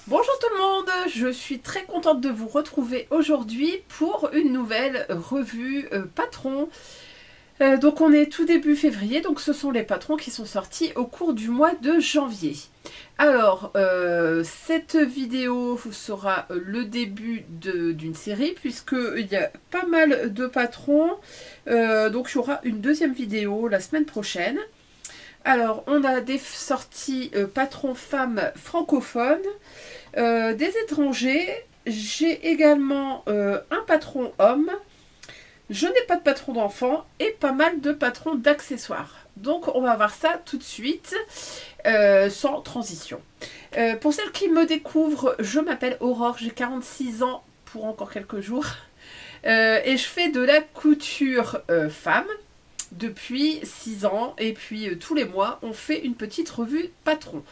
Bonjour tout le monde, je suis très contente de vous retrouver aujourd'hui pour une nouvelle revue patron. Donc on est tout début février, donc ce sont les patrons qui sont sortis au cours du mois de janvier. Alors, cette vidéo sera le début d'une série puisqu'il y a pas mal de patrons. Donc il y aura une deuxième vidéo la semaine prochaine. Alors, on a des sorties patrons femmes francophones. Des étrangers, j'ai également un patron homme, je n'ai pas de patron d'enfants et pas mal de patrons d'accessoires. Donc on va voir ça tout de suite, sans transition. Pour celles qui me découvrent, je m'appelle Aurore, j'ai 46 ans pour encore quelques jours. Et je fais de la couture femme depuis 6 ans. Et puis tous les mois, on fait une petite revue patron.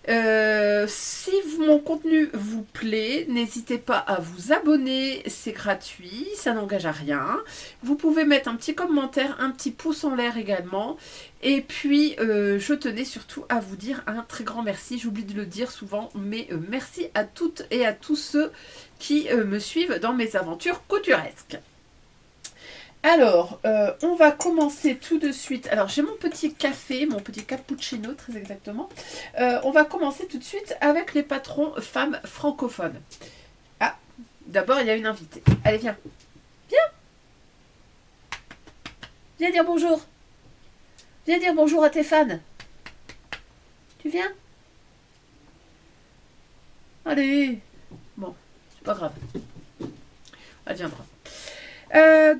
Si mon contenu vous plaît, n'hésitez pas à vous abonner, c'est gratuit, ça n'engage à rien. Vous pouvez mettre un petit commentaire, un petit pouce en l'air également. Et puis, je tenais surtout à vous dire un très grand merci, j'oublie de le dire souvent, mais merci à toutes et à tous ceux qui me suivent dans mes aventures couturesques. Alors, on va commencer tout de suite. Alors, j'ai mon petit café, mon petit cappuccino, très exactement. On va commencer tout de suite avec les patrons femmes francophones. Ah, d'abord, il y a une invitée. Allez, viens. Viens. Viens dire bonjour. Viens dire bonjour à tes fans. Tu viens? Allez. Bon, c'est pas grave. Elle viendra.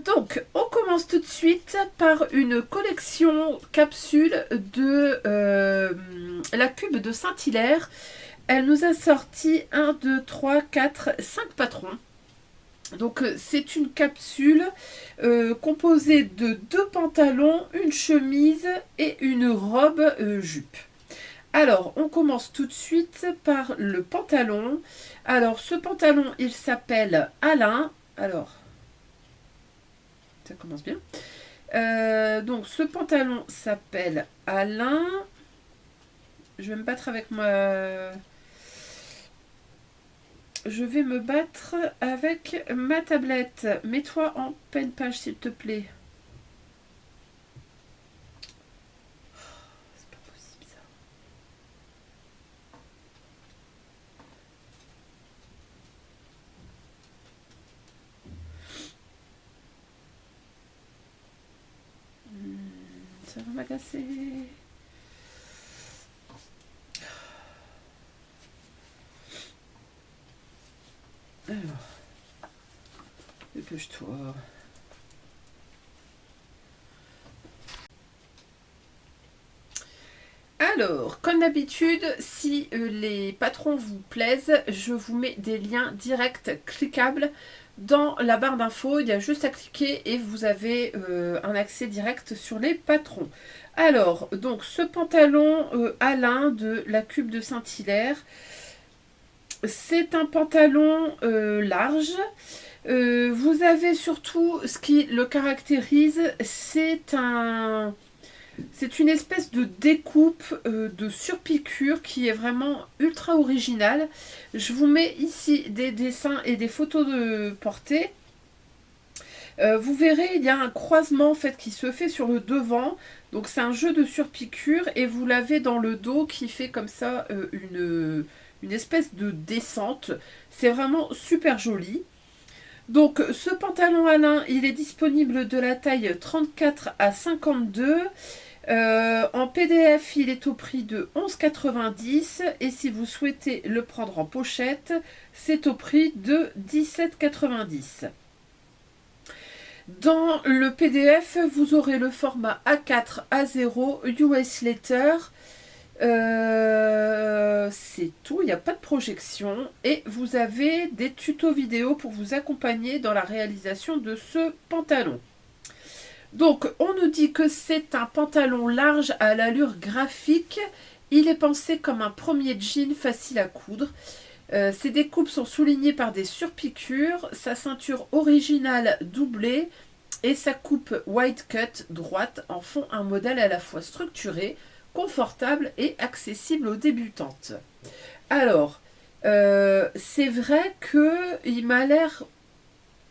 Donc, on commence tout de suite par une collection capsule de la Cube de Saint-Hilaire. Elle nous a sorti 1, 2, 3, 4, 5 patrons. Donc, c'est une capsule composée de 2 pantalons, une chemise et une robe jupe. Alors, on commence tout de suite par le pantalon. Alors, ce pantalon, il s'appelle Alain. Alors, ça commence bien. Donc ce pantalon s'appelle Alain. Je vais me battre avec ma... Je vais me battre avec ma tablette. Mets-toi en pleine page s'il te plaît. C'est pas possible ça. Ça va m'agacer. Alors, dépêche-toi. Alors, comme d'habitude, si les patrons vous plaisent, je vous mets des liens directs cliquables dans la barre d'infos. Il y a juste à cliquer et vous avez un accès direct sur les patrons. Alors, donc ce pantalon Alain de la Cube de Saint-Hilaire, c'est un pantalon large. Vous avez surtout, ce qui le caractérise, c'est une espèce de découpe de surpiqûre qui est vraiment ultra originale. Je vous mets ici des dessins et des photos de portée. Vous verrez, il y a un croisement en fait qui se fait sur le devant. Donc c'est un jeu de surpiqûre et vous l'avez dans le dos qui fait comme ça une espèce de descente. C'est vraiment super joli. Donc ce pantalon Alain, il est disponible de la taille 34 à 52. En PDF, il est au prix de 11,90 et si vous souhaitez le prendre en pochette, c'est au prix de 17,90. Dans le PDF, vous aurez le format A4, A0, US Letter. C'est tout, il n'y a pas de projection et vous avez des tutos vidéo pour vous accompagner dans la réalisation de ce pantalon. Donc on nous dit que c'est un pantalon large à l'allure graphique. Il est pensé comme un premier jean facile à coudre. Ses découpes sont soulignées par des surpiqûres. Sa ceinture originale doublée et sa coupe wide cut droite en font un modèle à la fois structuré, confortable et accessible aux débutantes. Alors, C'est vrai qu'il m'a l'air,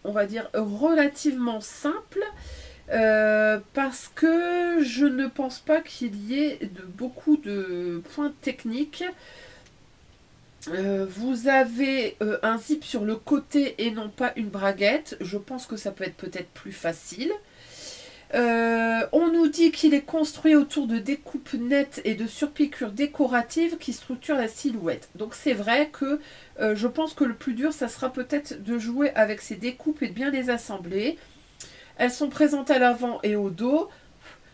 on va dire, relativement simple. Parce que je ne pense pas qu'il y ait beaucoup de points techniques. Vous avez un zip sur le côté et non pas une braguette. Je pense que ça peut être peut-être plus facile. On nous dit qu'il est construit autour de découpes nettes et de surpiqûres décoratives qui structurent la silhouette. Donc c'est vrai que je pense que le plus dur, ça sera peut-être de jouer avec ces découpes et de bien les assembler. Elles sont présentes à l'avant et au dos,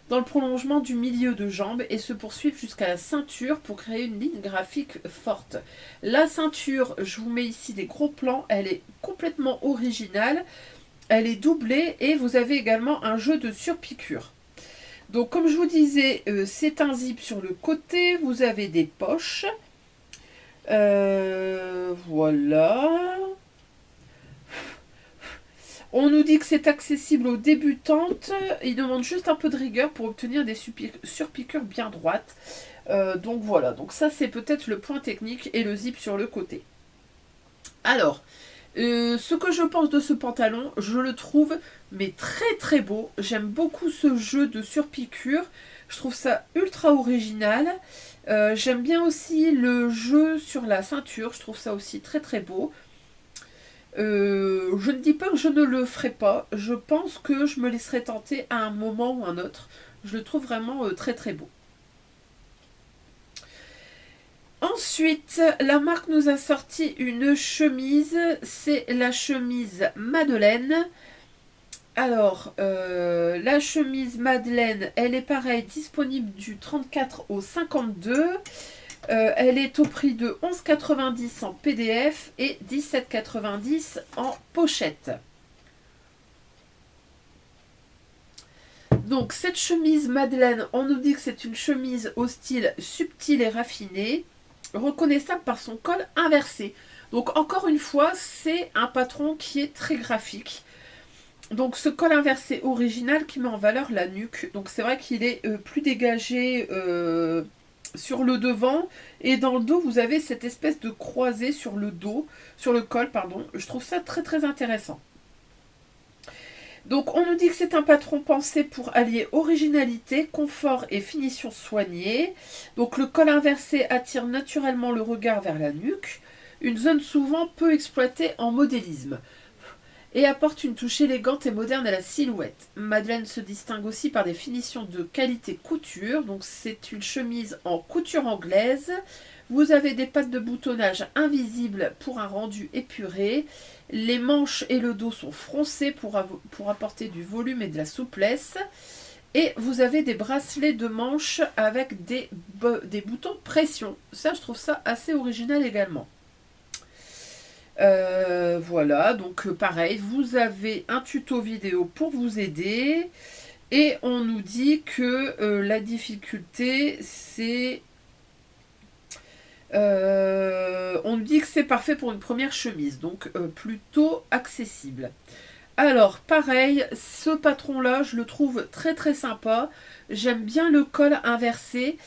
dans le prolongement du milieu de jambe et se poursuivent jusqu'à la ceinture pour créer une ligne graphique forte. La ceinture, je vous mets ici des gros plans, elle est complètement originale, elle est doublée et vous avez également un jeu de surpiqûre. Donc comme je vous disais, c'est un zip sur le côté, vous avez des poches. Voilà. On nous dit que c'est accessible aux débutantes. Il demande juste un peu de rigueur pour obtenir des surpiqûres bien droites. Donc voilà, donc ça c'est peut-être le point technique et le zip sur le côté. Alors, ce que je pense de ce pantalon, je le trouve mais très très beau. J'aime beaucoup ce jeu de surpiqûre. Je trouve ça ultra original. J'aime bien aussi le jeu sur la ceinture. Je trouve ça aussi très très beau. Je ne dis pas que je ne le ferai pas. Je pense que je me laisserai tenter à un moment ou un autre. Je le trouve vraiment très très beau. Ensuite, la marque nous a sorti une chemise. C'est la chemise Madeleine. Alors, la chemise Madeleine, elle est pareil, disponible du 34 au 52. Elle est au prix de 11,90 en PDF et 17,90 en pochette. Donc cette chemise Madeleine, on nous dit que c'est une chemise au style subtil et raffiné, reconnaissable par son col inversé. Donc encore une fois, c'est un patron qui est très graphique. Donc ce col inversé original qui met en valeur la nuque. Donc c'est vrai qu'il est plus dégagé sur le devant, et dans le dos vous avez cette espèce de croisée sur le dos, sur le col pardon. Je trouve ça très très intéressant. Donc on nous dit que c'est un patron pensé pour allier originalité, confort et finition soignée. Donc le col inversé attire naturellement le regard vers la nuque, une zone souvent peu exploitée en modélisme, et apporte une touche élégante et moderne à la silhouette. Madeleine se distingue aussi par des finitions de qualité couture. Donc c'est une chemise en couture anglaise. Vous avez des pattes de boutonnage invisibles pour un rendu épuré. Les manches et le dos sont froncés pour apporter du volume et de la souplesse. Et vous avez des bracelets de manches avec des boutons pression. Ça, je trouve ça assez original également. Voilà, donc pareil, vous avez un tuto vidéo pour vous aider. Et on nous dit que la difficulté, c'est... on nous dit que c'est parfait pour une première chemise, donc plutôt accessible. Alors, pareil, ce patron-là, je le trouve très très sympa. J'aime bien le col inversé.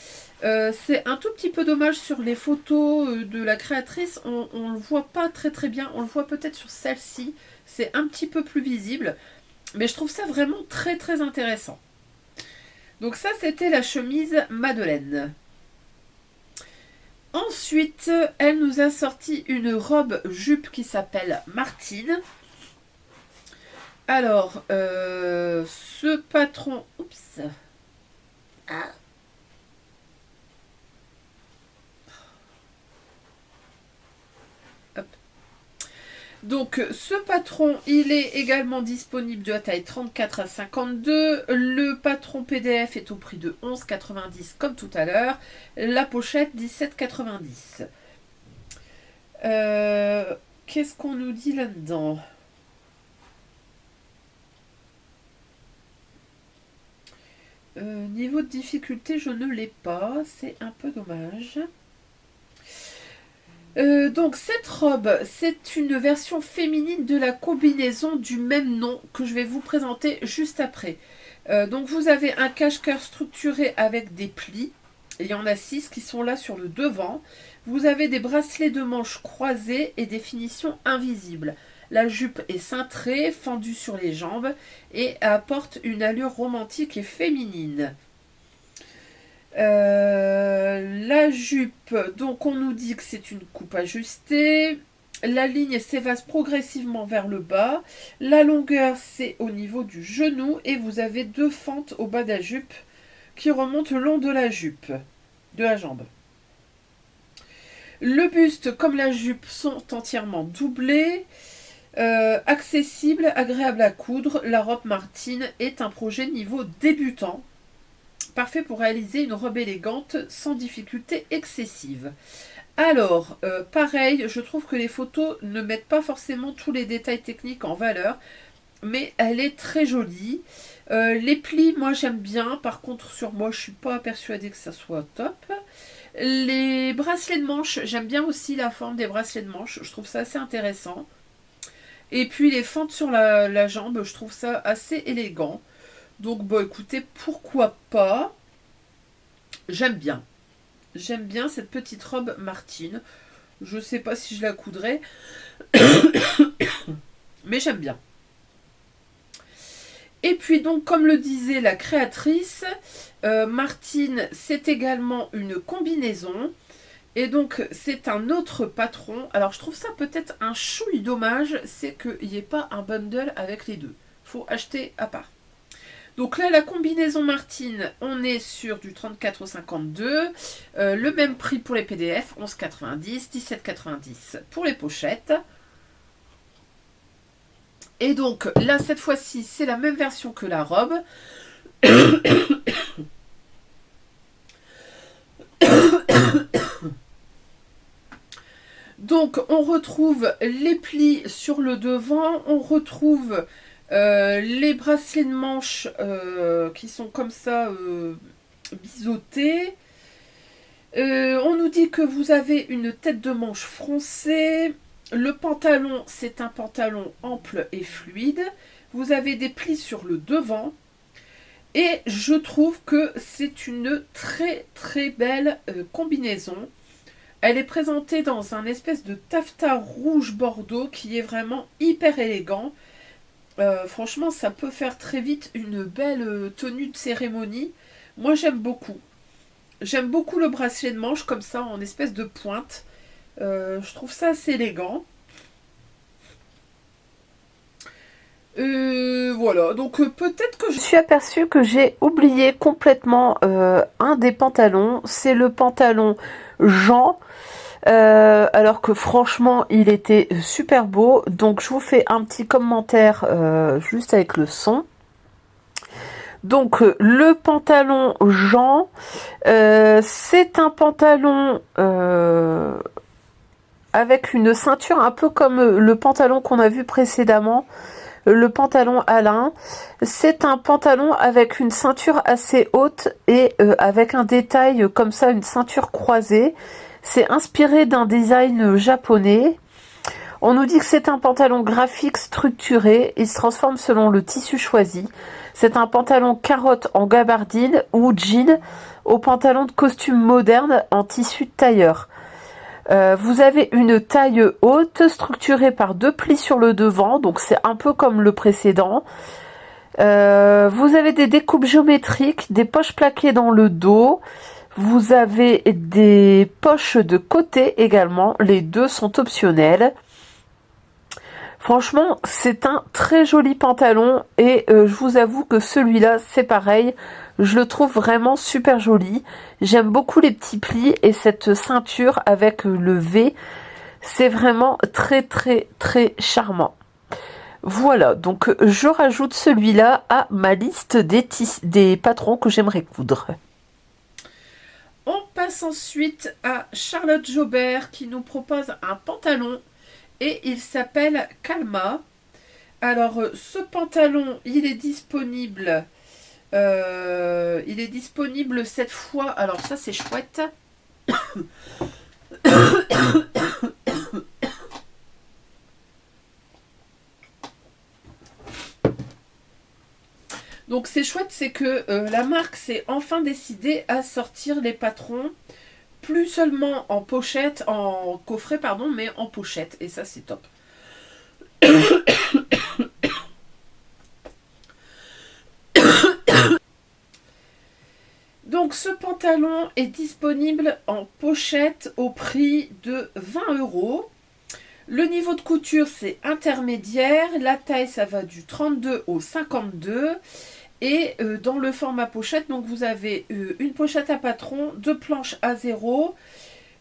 C'est un tout petit peu dommage sur les photos de la créatrice, on ne le voit pas très très bien, on le voit peut-être sur celle-ci, c'est un petit peu plus visible, mais je trouve ça vraiment très très intéressant. Donc ça c'était la chemise Madeleine. Ensuite, elle nous a sorti une robe jupe qui s'appelle Martine. Alors, ce patron... Oups. Ah. Donc ce patron, il est également disponible de la taille 34 à 52. Le patron PDF est au prix de 11,90 comme tout à l'heure. La pochette 17,90. Qu'est-ce qu'on nous dit là-dedans? Niveau de difficulté, je ne l'ai pas. C'est un peu dommage. Donc cette robe, c'est une version féminine de la combinaison du même nom que je vais vous présenter juste après. Donc vous avez un cache-cœur structuré avec des plis. Il y en a 6 qui sont là sur le devant. Vous avez des bracelets de manches croisés et des finitions invisibles. La jupe est cintrée, fendue sur les jambes et apporte une allure romantique et féminine. La jupe, donc on nous dit que c'est une coupe ajustée. La ligne s'évase progressivement vers le bas. La longueur, c'est au niveau du genou. Et vous avez 2 fentes au bas de la jupe qui remontent le long de la jupe, de la jambe. Le buste, comme la jupe, sont entièrement doublés. Accessible, agréable à coudre, la robe Martine est un projet niveau débutant. Parfait pour réaliser une robe élégante sans difficulté excessive. Alors, pareil, je trouve que les photos ne mettent pas forcément tous les détails techniques en valeur, mais elle est très jolie. Les plis, moi j'aime bien, par contre sur moi je suis pas persuadée que ça soit top. Les bracelets de manche, j'aime bien aussi la forme des bracelets de manche, je trouve ça assez intéressant. Et puis les fentes sur la jambe, je trouve ça assez élégant. Donc bon écoutez, pourquoi pas. J'aime bien. J'aime bien cette petite robe Martine. Je sais pas si je la coudrais. Mais j'aime bien. Et puis donc, comme le disait la créatrice, Martine, c'est également une combinaison. Et donc, c'est un autre patron. Alors, je trouve ça peut-être un chouille dommage, c'est qu'il n'y ait pas un bundle avec les deux. Il faut acheter à part. Donc là, la combinaison Martine, on est sur du 34 au 52. Le même prix pour les PDF, 11,90, 17,90 pour les pochettes. Et donc là, cette fois-ci, c'est la même version que la robe. Donc, on retrouve les plis sur le devant, on retrouve les bracelets de manches qui sont comme ça biseautés. On nous dit que vous avez une tête de manche froncée. Le pantalon, c'est un pantalon ample et fluide. Vous avez des plis sur le devant. Et je trouve que c'est une très très belle combinaison. Elle est présentée dans un espèce de taffetas rouge bordeaux qui est vraiment hyper élégant. Franchement, ça peut faire très vite une belle tenue de cérémonie. Moi, j'aime beaucoup. J'aime beaucoup le bracelet de manche comme ça, en espèce de pointe. Je trouve ça assez élégant. Voilà, donc peut-être que je suis aperçue que j'ai oublié complètement un des pantalons. C'est le pantalon Jean. Alors que franchement il était super beau, donc je vous fais un petit commentaire juste avec le son. Donc le pantalon Jean, c'est un pantalon avec une ceinture un peu comme le pantalon qu'on a vu précédemment, le pantalon Alain. C'est un pantalon avec une ceinture assez haute et avec un détail comme ça, une ceinture croisée. C'est inspiré d'un design japonais. On nous dit que c'est un pantalon graphique structuré. Il se transforme selon le tissu choisi. C'est un pantalon carotte en gabardine ou jean au pantalon de costume moderne en tissu de tailleur. Vous avez une taille haute structurée par 2 plis sur le devant. Donc c'est un peu comme le précédent. Vous avez des découpes géométriques, des poches plaquées dans le dos. Vous avez des poches de côté également, les deux sont optionnels. Franchement, c'est un très joli pantalon et je vous avoue que celui-là, c'est pareil. Je le trouve vraiment super joli. J'aime beaucoup les petits plis et cette ceinture avec le V. C'est vraiment très très très charmant. Voilà, donc je rajoute celui-là à ma liste des patrons que j'aimerais coudre. On passe ensuite à Charlotte Jobert qui nous propose un pantalon et il s'appelle Calma. Alors ce pantalon, il est disponible cette fois. Alors ça c'est chouette. Donc Donc c'est chouette, c'est que la marque s'est enfin décidée à sortir les patrons, plus seulement en pochette, en coffret, pardon, mais en pochette. Et ça, c'est top. Donc ce pantalon est disponible en pochette au prix de 20 €. Le niveau de couture, c'est intermédiaire. La taille, ça va du 32 au 52. Et dans le format pochette, donc vous avez une pochette à patron, deux planches A0.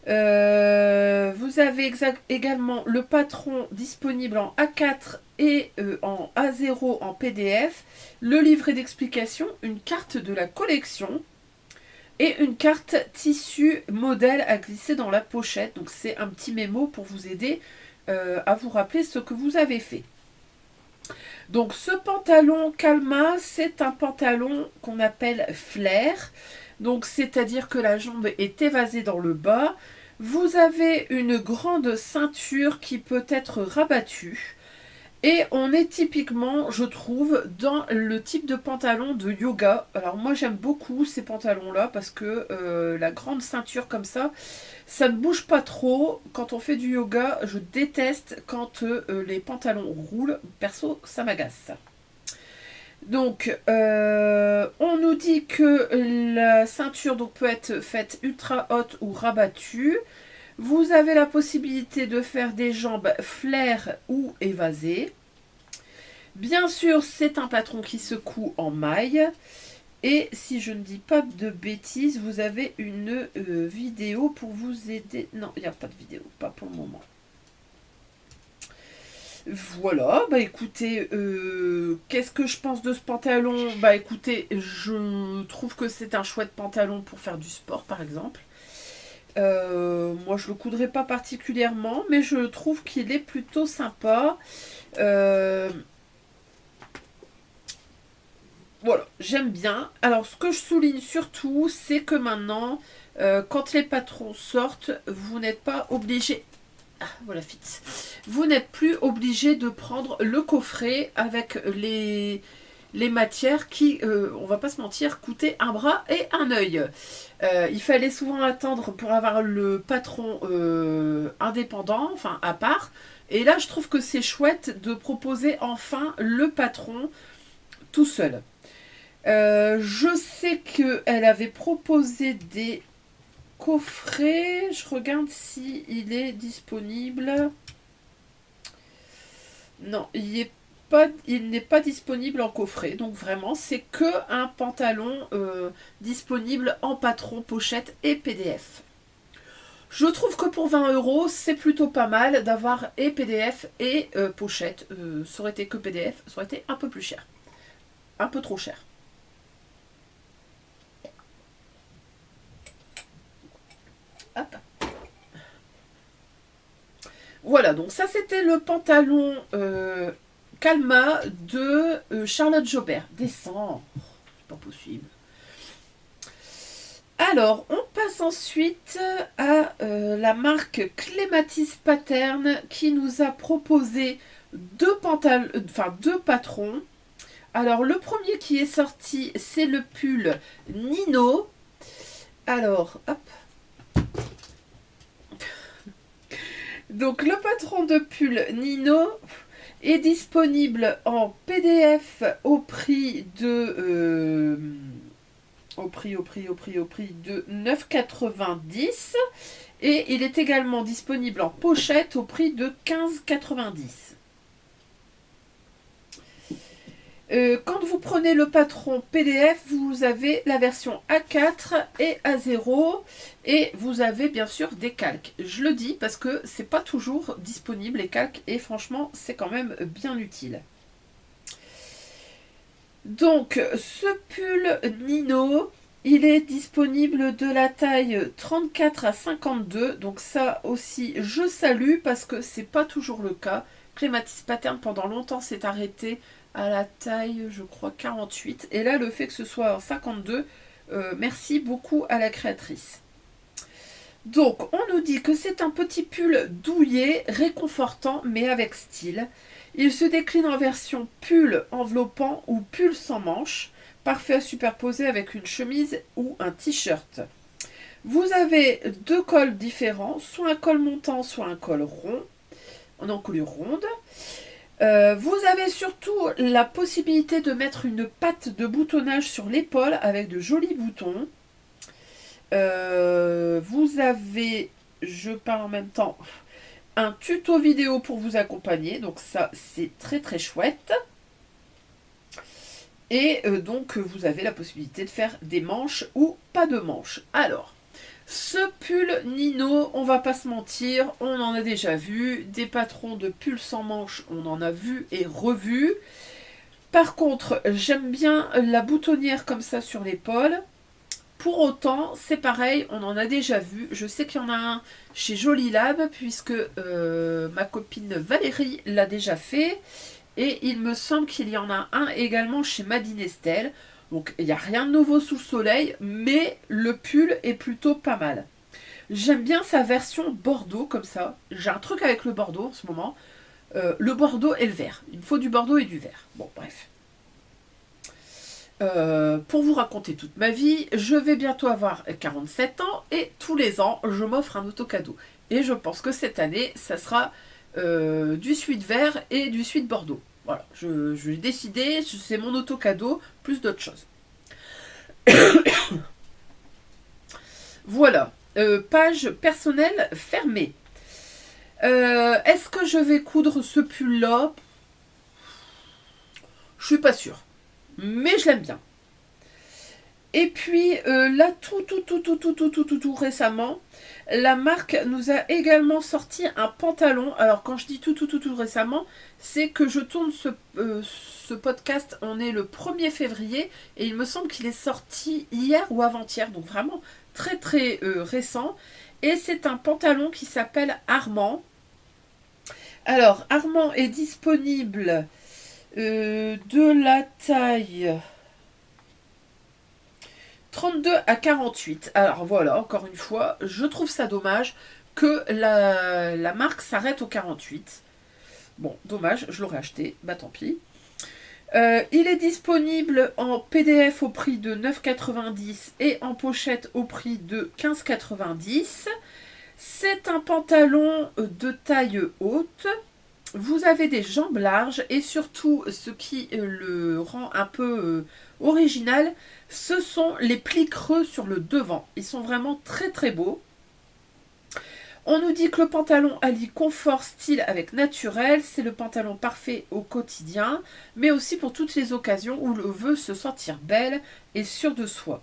Vous avez également le patron disponible en A4 et en A0 en PDF. Le livret d'explication, une carte de la collection. Et une carte tissu modèle à glisser dans la pochette. Donc c'est un petit mémo pour vous aider à vous rappeler ce que vous avez fait. Donc ce pantalon Calma, c'est un pantalon qu'on appelle flair. Donc c'est-à-dire que la jambe est évasée dans le bas. Vous avez une grande ceinture qui peut être rabattue. Et on est typiquement, je trouve, dans le type de pantalon de yoga. Alors moi j'aime beaucoup ces pantalons-là parce que la grande ceinture comme ça ne bouge pas trop. Quand on fait du yoga, je déteste quand les pantalons roulent. Perso, ça m'agace. Donc, on nous dit que la ceinture donc, peut être faite ultra haute ou rabattue. Vous avez la possibilité de faire des jambes flair ou évasées. Bien sûr, c'est un patron qui se coud en maille. Et si je ne dis pas de bêtises, vous avez une vidéo pour vous aider. Non, il n'y a pas de vidéo, pas pour le moment. Voilà, bah écoutez, qu'est-ce que je pense de ce pantalon? Bah écoutez, je trouve que c'est un chouette pantalon pour faire du sport par exemple. Moi je le coudrais pas particulièrement, mais je trouve qu'il est plutôt sympa. Voilà, j'aime bien. Alors ce que je souligne surtout, c'est que maintenant, quand les patrons sortent, vous n'êtes pas obligé. Ah, voilà, fit. Vous n'êtes plus obligé de prendre le coffret avec les matières qui, on va pas se mentir, coûtaient un bras et un œil. Il fallait souvent attendre pour avoir le patron indépendant, enfin à part. Et là, je trouve que c'est chouette de proposer enfin le patron tout seul. Je sais qu'elle avait proposé des coffret, je regarde si il est disponible. Non, il n'est pas disponible en coffret. Donc vraiment, c'est que un pantalon disponible en patron, pochette et PDF. Je trouve que pour 20 €, c'est plutôt pas mal d'avoir et PDF et pochette. Ça aurait été que PDF, ça aurait été un peu plus cher. Un peu trop cher. Hop. Voilà, donc ça c'était le pantalon Calma de Charlotte Jobert. Descends, c'est pas possible. Alors, on passe ensuite à la marque Clematis Pattern qui nous a proposé deux patrons. Alors, le premier qui est sorti, c'est le pull Nino. Alors, hop. Donc le patron de pull Nino est disponible en PDF au prix de 9,90 et il est également disponible en pochette au prix de 15,90. Quand vous prenez le patron PDF, vous avez la version A4 et A0 et vous avez bien sûr des calques. Je le dis parce que c'est pas toujours disponible les calques et franchement c'est quand même bien utile. Donc ce pull Nino, il est disponible de la taille 34 à 52, donc ça aussi je salue parce que c'est pas toujours le cas. Clematis Pattern pendant longtemps s'est arrêté à la taille, je crois, 48. Et là, le fait que ce soit en 52, merci beaucoup à la créatrice. Donc, on nous dit que c'est un petit pull douillet, réconfortant, mais avec style. Il se décline en version pull enveloppant ou pull sans manches. Parfait à superposer avec une chemise ou un t-shirt. Vous avez deux cols différents, soit un col montant, soit un col rond, en encolure ronde. Vous avez surtout la possibilité de mettre une patte de boutonnage sur l'épaule avec de jolis boutons. Vous avez, je parle en même temps, un tuto vidéo pour vous accompagner. Donc ça, c'est très très chouette. Et donc, vous avez la possibilité de faire des manches ou pas de manches. Alors, ce pull Nino, on va pas se mentir, on en a déjà vu. Des patrons de pulls sans manches, on en a vu et revu. Par contre, j'aime bien la boutonnière comme ça sur l'épaule. Pour autant, c'est pareil, on en a déjà vu. Je sais qu'il y en a un chez Jolie Lab, puisque ma copine Valérie l'a déjà fait. Et il me semble qu'il y en a un également chez Madine Estelle. Donc il n'y a rien de nouveau sous le soleil, mais le pull est plutôt pas mal. J'aime bien sa version bordeaux comme ça. J'ai un truc avec le bordeaux en ce moment. Le bordeaux et le vert. Il me faut du bordeaux et du vert. Bon, bref. Pour vous raconter toute ma vie, je vais bientôt avoir 47 ans et tous les ans, je m'offre un auto-cadeau. Et je pense que cette année, ça sera du suite vert et du suite bordeaux. Voilà, je l'ai décidé, c'est mon auto-cadeau, plus d'autres choses. Voilà, page personnelle fermée. Est-ce que je vais coudre ce pull-là? Je suis pas sûre, mais je l'aime bien. Et puis là, tout récemment, la marque nous a également sorti un pantalon. Alors quand je dis tout récemment, c'est que je tourne ce podcast, on est le 1er février, et il me semble qu'il est sorti hier ou avant-hier, donc vraiment très très récent. Et c'est un pantalon qui s'appelle Armand. Alors Armand est disponible de la taille 32 à 48. Alors voilà, encore une fois, je trouve ça dommage que la marque s'arrête au 48. Bon, dommage, je l'aurais acheté, bah tant pis. Il est disponible en PDF au prix de 9,90 et en pochette au prix de 15,90. C'est un pantalon de taille haute. Vous avez des jambes larges et surtout, ce qui le rend un peu original, ce sont les plis creux sur le devant. Ils sont vraiment très très beaux. On nous dit que le pantalon allie confort, style avec naturel. C'est le pantalon parfait au quotidien, mais aussi pour toutes les occasions où l'on veut se sentir belle et sûre de soi.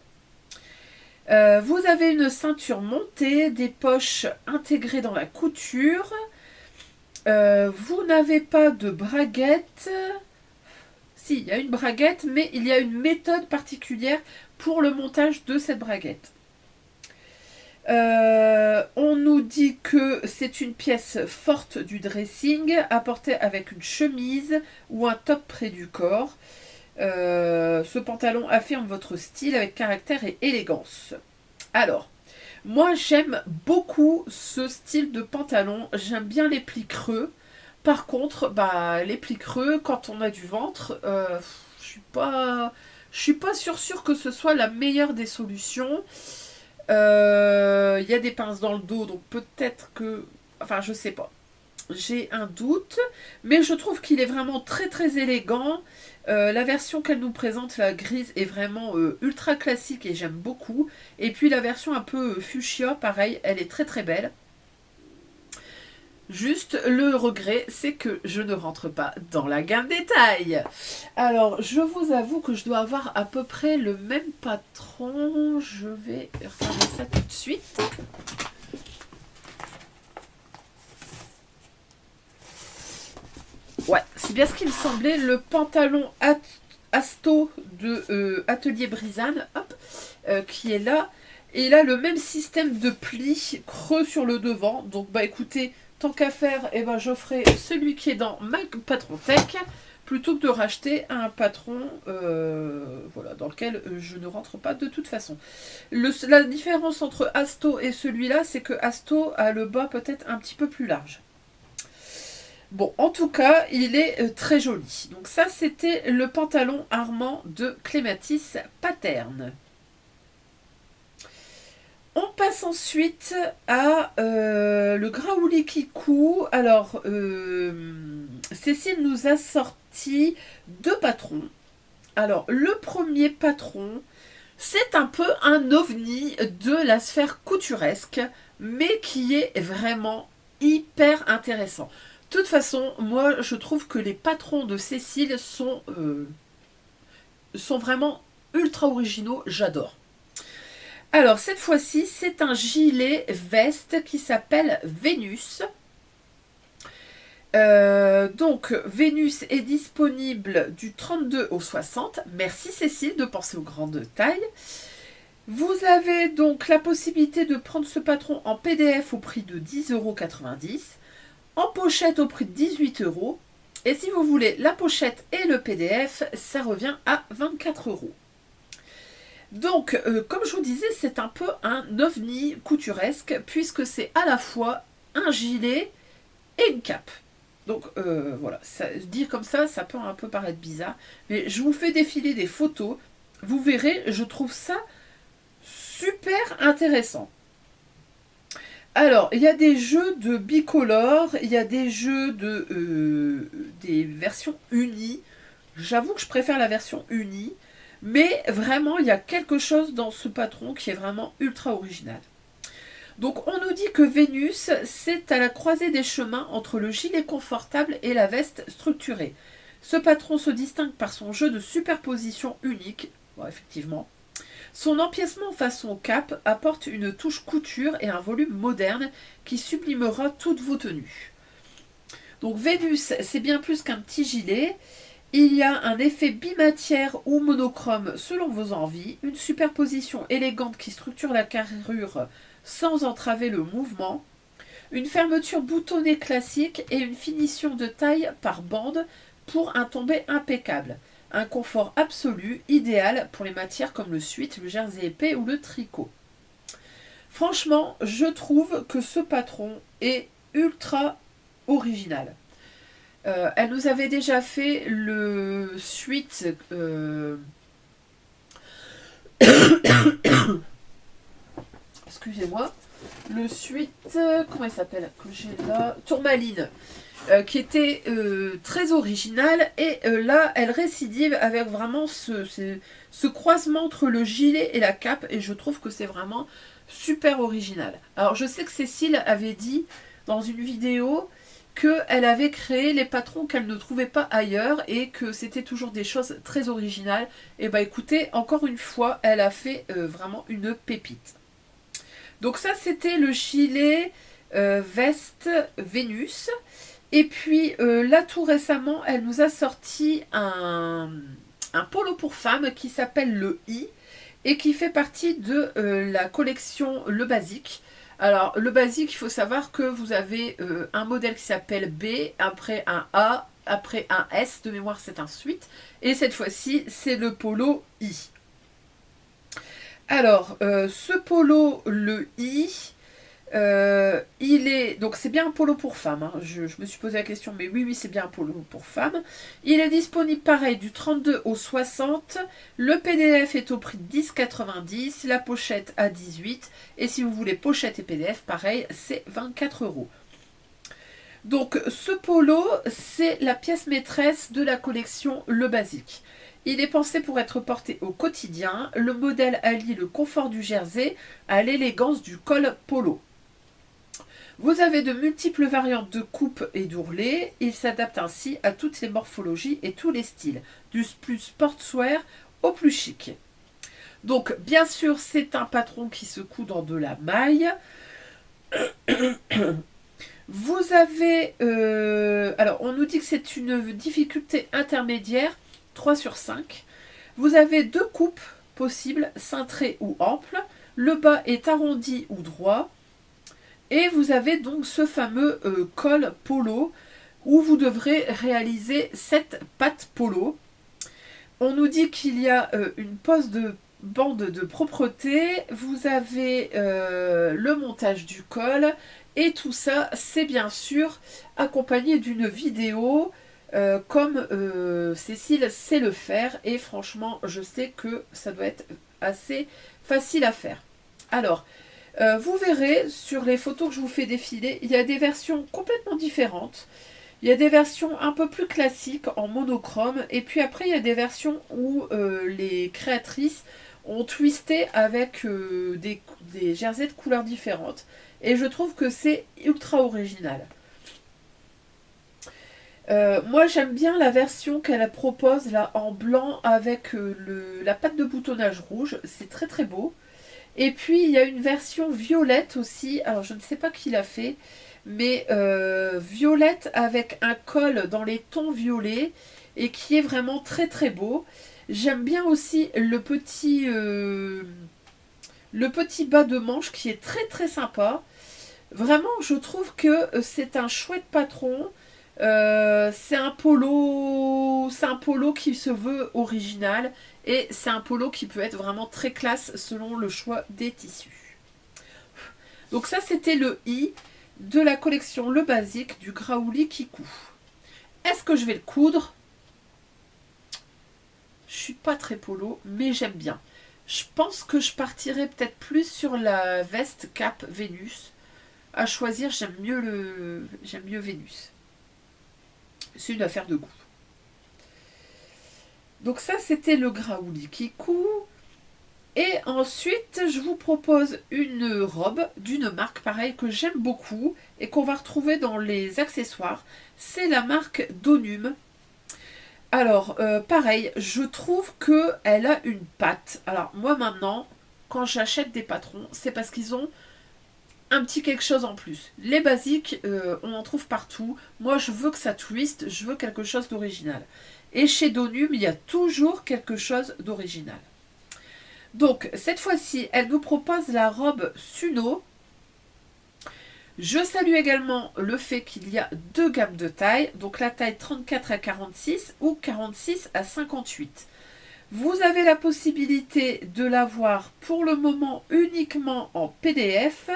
Vous avez une ceinture montée, des poches intégrées dans la couture. Vous n'avez pas de braguette. Si, il y a une braguette, mais il y a une méthode particulière pour le montage de cette braguette. On nous dit que c'est une pièce forte du dressing, à porter avec une chemise ou un top près du corps. Ce pantalon affirme votre style avec caractère et élégance. Alors, moi j'aime beaucoup ce style de pantalon, j'aime bien les plis creux. Par contre, les plis creux, quand on a du ventre, je suis pas sûre que ce soit la meilleure des solutions. Il y a des pinces dans le dos, donc peut-être que... Enfin, je sais pas. J'ai un doute, mais je trouve qu'il est vraiment très très élégant. La version qu'elle nous présente, la grise, est vraiment ultra classique et j'aime beaucoup. Et puis la version un peu fuchsia, pareil, elle est très très belle. Juste, le regret, c'est que je ne rentre pas dans la gamme des tailles. Alors, je vous avoue que je dois avoir à peu près le même patron. Je vais regarder ça tout de suite. Ouais, c'est bien ce qu'il me semblait. Le pantalon Asto de Atelier Brisane, hop, qui est là. Et il a le même système de plis creux sur le devant. Donc, écoutez... Tant qu'à faire, j'offrais celui qui est dans ma Patron Tech plutôt que de racheter un patron dans lequel je ne rentre pas de toute façon. La différence entre Asto et celui-là, c'est que Asto a le bas peut-être un petit peu plus large. Bon, en tout cas, il est très joli. Donc ça, c'était le pantalon Armand de Clématis Pattern. On passe ensuite à le Graouli Kikou. Alors, Cécile nous a sorti deux patrons. Alors, le premier patron, c'est un peu un ovni de la sphère couturesque, mais qui est vraiment hyper intéressant. De toute façon, moi, je trouve que les patrons de Cécile sont vraiment ultra originaux. J'adore. Alors, cette fois-ci, c'est un gilet veste qui s'appelle Vénus. Donc, Vénus est disponible du 32 au 60. Merci Cécile de penser aux grandes tailles. Vous avez donc la possibilité de prendre ce patron en PDF au prix de 10,90 €, en pochette au prix de 18 €. Et si vous voulez la pochette et le PDF, ça revient à 24 €. Donc, comme je vous disais, c'est un peu un ovni couturesque, puisque c'est à la fois un gilet et une cape. Donc voilà, dire comme ça peut un peu paraître bizarre, mais je vous fais défiler des photos, vous verrez, je trouve ça super intéressant. Alors, il y a des jeux de bicolore, il y a des jeux des versions unies. J'avoue que je préfère la version unie, mais vraiment, il y a quelque chose dans ce patron qui est vraiment ultra original. Donc on nous dit que Vénus, c'est à la croisée des chemins entre le gilet confortable et la veste structurée. Ce patron se distingue par son jeu de superposition unique, bon, effectivement. Son empiècement façon cape apporte une touche couture et un volume moderne qui sublimera toutes vos tenues. Donc Vénus, c'est bien plus qu'un petit gilet. Il y a un effet bimatière ou monochrome selon vos envies, une superposition élégante qui structure la carrure sans entraver le mouvement, une fermeture boutonnée classique et une finition de taille par bande pour un tombé impeccable. Un confort absolu, idéal pour les matières comme le suite, le jersey épais ou le tricot. Franchement, je trouve que ce patron est ultra original. Elle nous avait déjà fait le suite excusez-moi, le suite, comment il s'appelle que j'ai là, Tourmaline, qui était très original, et là elle récidive avec vraiment ce croisement entre le gilet et la cape, et je trouve que c'est vraiment super original. Alors je sais que Cécile avait dit dans une vidéo qu'elle avait créé les patrons qu'elle ne trouvait pas ailleurs et que c'était toujours des choses très originales. Et bah écoutez, encore une fois, elle a fait vraiment une pépite. Donc ça, c'était le gilet veste Vénus. Et puis là, tout récemment, elle nous a sorti un polo pour femme qui s'appelle le I et qui fait partie de la collection Le Basique. Alors, le basique, il faut savoir que vous avez un modèle qui s'appelle B, après un A, après un S, de mémoire c'est un suite, et cette fois-ci, c'est le polo I. Alors, ce polo, le I, il est... Donc, c'est bien un polo pour femme, hein. Je me suis posé la question, mais oui, c'est bien un polo pour femme. Il est disponible, pareil, du 32 au 60. Le PDF est au prix de 10,90, la pochette à 18. Et si vous voulez pochette et PDF, pareil, c'est 24 €. Donc, ce polo, c'est la pièce maîtresse de la collection Le Basique. Il est pensé pour être porté au quotidien. Le modèle allie le confort du jersey à l'élégance du col polo. Vous avez de multiples variantes de coupe et d'ourlet. Il s'adapte ainsi à toutes les morphologies et tous les styles, du plus sportswear au plus chic. Donc, bien sûr, c'est un patron qui se coud dans de la maille. Vous avez... alors, on nous dit que c'est une difficulté intermédiaire, 3 sur 5. Vous avez deux coupes possibles, cintrées ou amples. Le bas est arrondi ou droit. Et vous avez donc ce fameux col polo où vous devrez réaliser 7 pattes polo. On nous dit qu'il y a une pose de bande de propreté. Vous avez le montage du col Et tout ça, c'est bien sûr accompagné d'une vidéo comme Cécile sait le faire. Et franchement, je sais que ça doit être assez facile à faire. Alors, vous verrez sur les photos que je vous fais défiler, il y a des versions complètement différentes. Il y a des versions un peu plus classiques en monochrome. Et puis après, il y a des versions où les créatrices ont twisté avec des jerseys de couleurs différentes. Et je trouve que c'est ultra original. Moi j'aime bien la version qu'elle propose là en blanc avec la patte de boutonnage rouge. C'est très très beau. Et puis il y a une version violette aussi. Alors je ne sais pas qui l'a fait. Mais violette avec un col dans les tons violets. Et qui est vraiment très très beau. J'aime bien aussi le petit bas de manche qui est très très sympa. Vraiment, je trouve que c'est un chouette patron. C'est un polo qui se veut original et c'est un polo qui peut être vraiment très classe selon le choix des tissus. Donc ça, c'était le i de la collection Le Basique du Graouli Kikou. Est-ce que je vais le coudre? Je suis pas très polo, mais j'aime bien. Je pense que je partirai peut-être plus sur la veste Cap Vénus. À choisir, j'aime mieux Vénus. C'est une affaire de goût. Donc ça, c'était le Graouli Kikou. Et ensuite, je vous propose une robe d'une marque pareil que j'aime beaucoup et qu'on va retrouver dans les accessoires. C'est la marque Donum. Alors, pareil, je trouve qu'elle a une patte. Alors, moi maintenant, quand j'achète des patrons, c'est parce qu'ils ont un petit quelque chose en plus. Les basiques, on en trouve partout. Moi, je veux que ça twist, je veux quelque chose d'original. Et chez Donum, il y a toujours quelque chose d'original. Donc, cette fois-ci, elle nous propose la robe Suno. Je salue également le fait qu'il y a deux gammes de taille, donc la taille 34 à 46 ou 46 à 58. Vous avez la possibilité de l'avoir pour le moment uniquement en PDF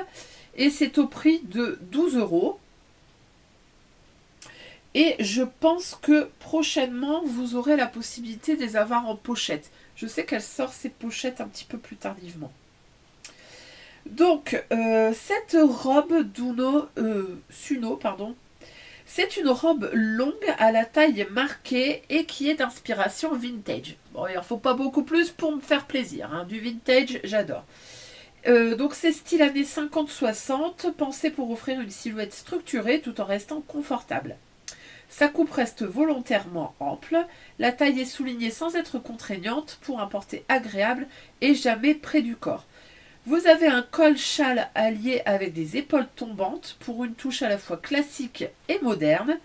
et c'est au prix de 12 €. Et je pense que prochainement, vous aurez la possibilité de les avoir en pochette. Je sais qu'elle sort ses pochettes un petit peu plus tardivement. Donc, cette robe Suno, c'est une robe longue à la taille marquée et qui est d'inspiration vintage. Bon, il n'en faut pas beaucoup plus pour me faire plaisir. Hein. Du vintage, j'adore. Donc, c'est style années 50-60, pensé pour offrir une silhouette structurée tout en restant confortable. Sa coupe reste volontairement ample, la taille est soulignée sans être contraignante pour un porté agréable et jamais près du corps. Vous avez un col châle allié avec des épaules tombantes pour une touche à la fois classique et moderne.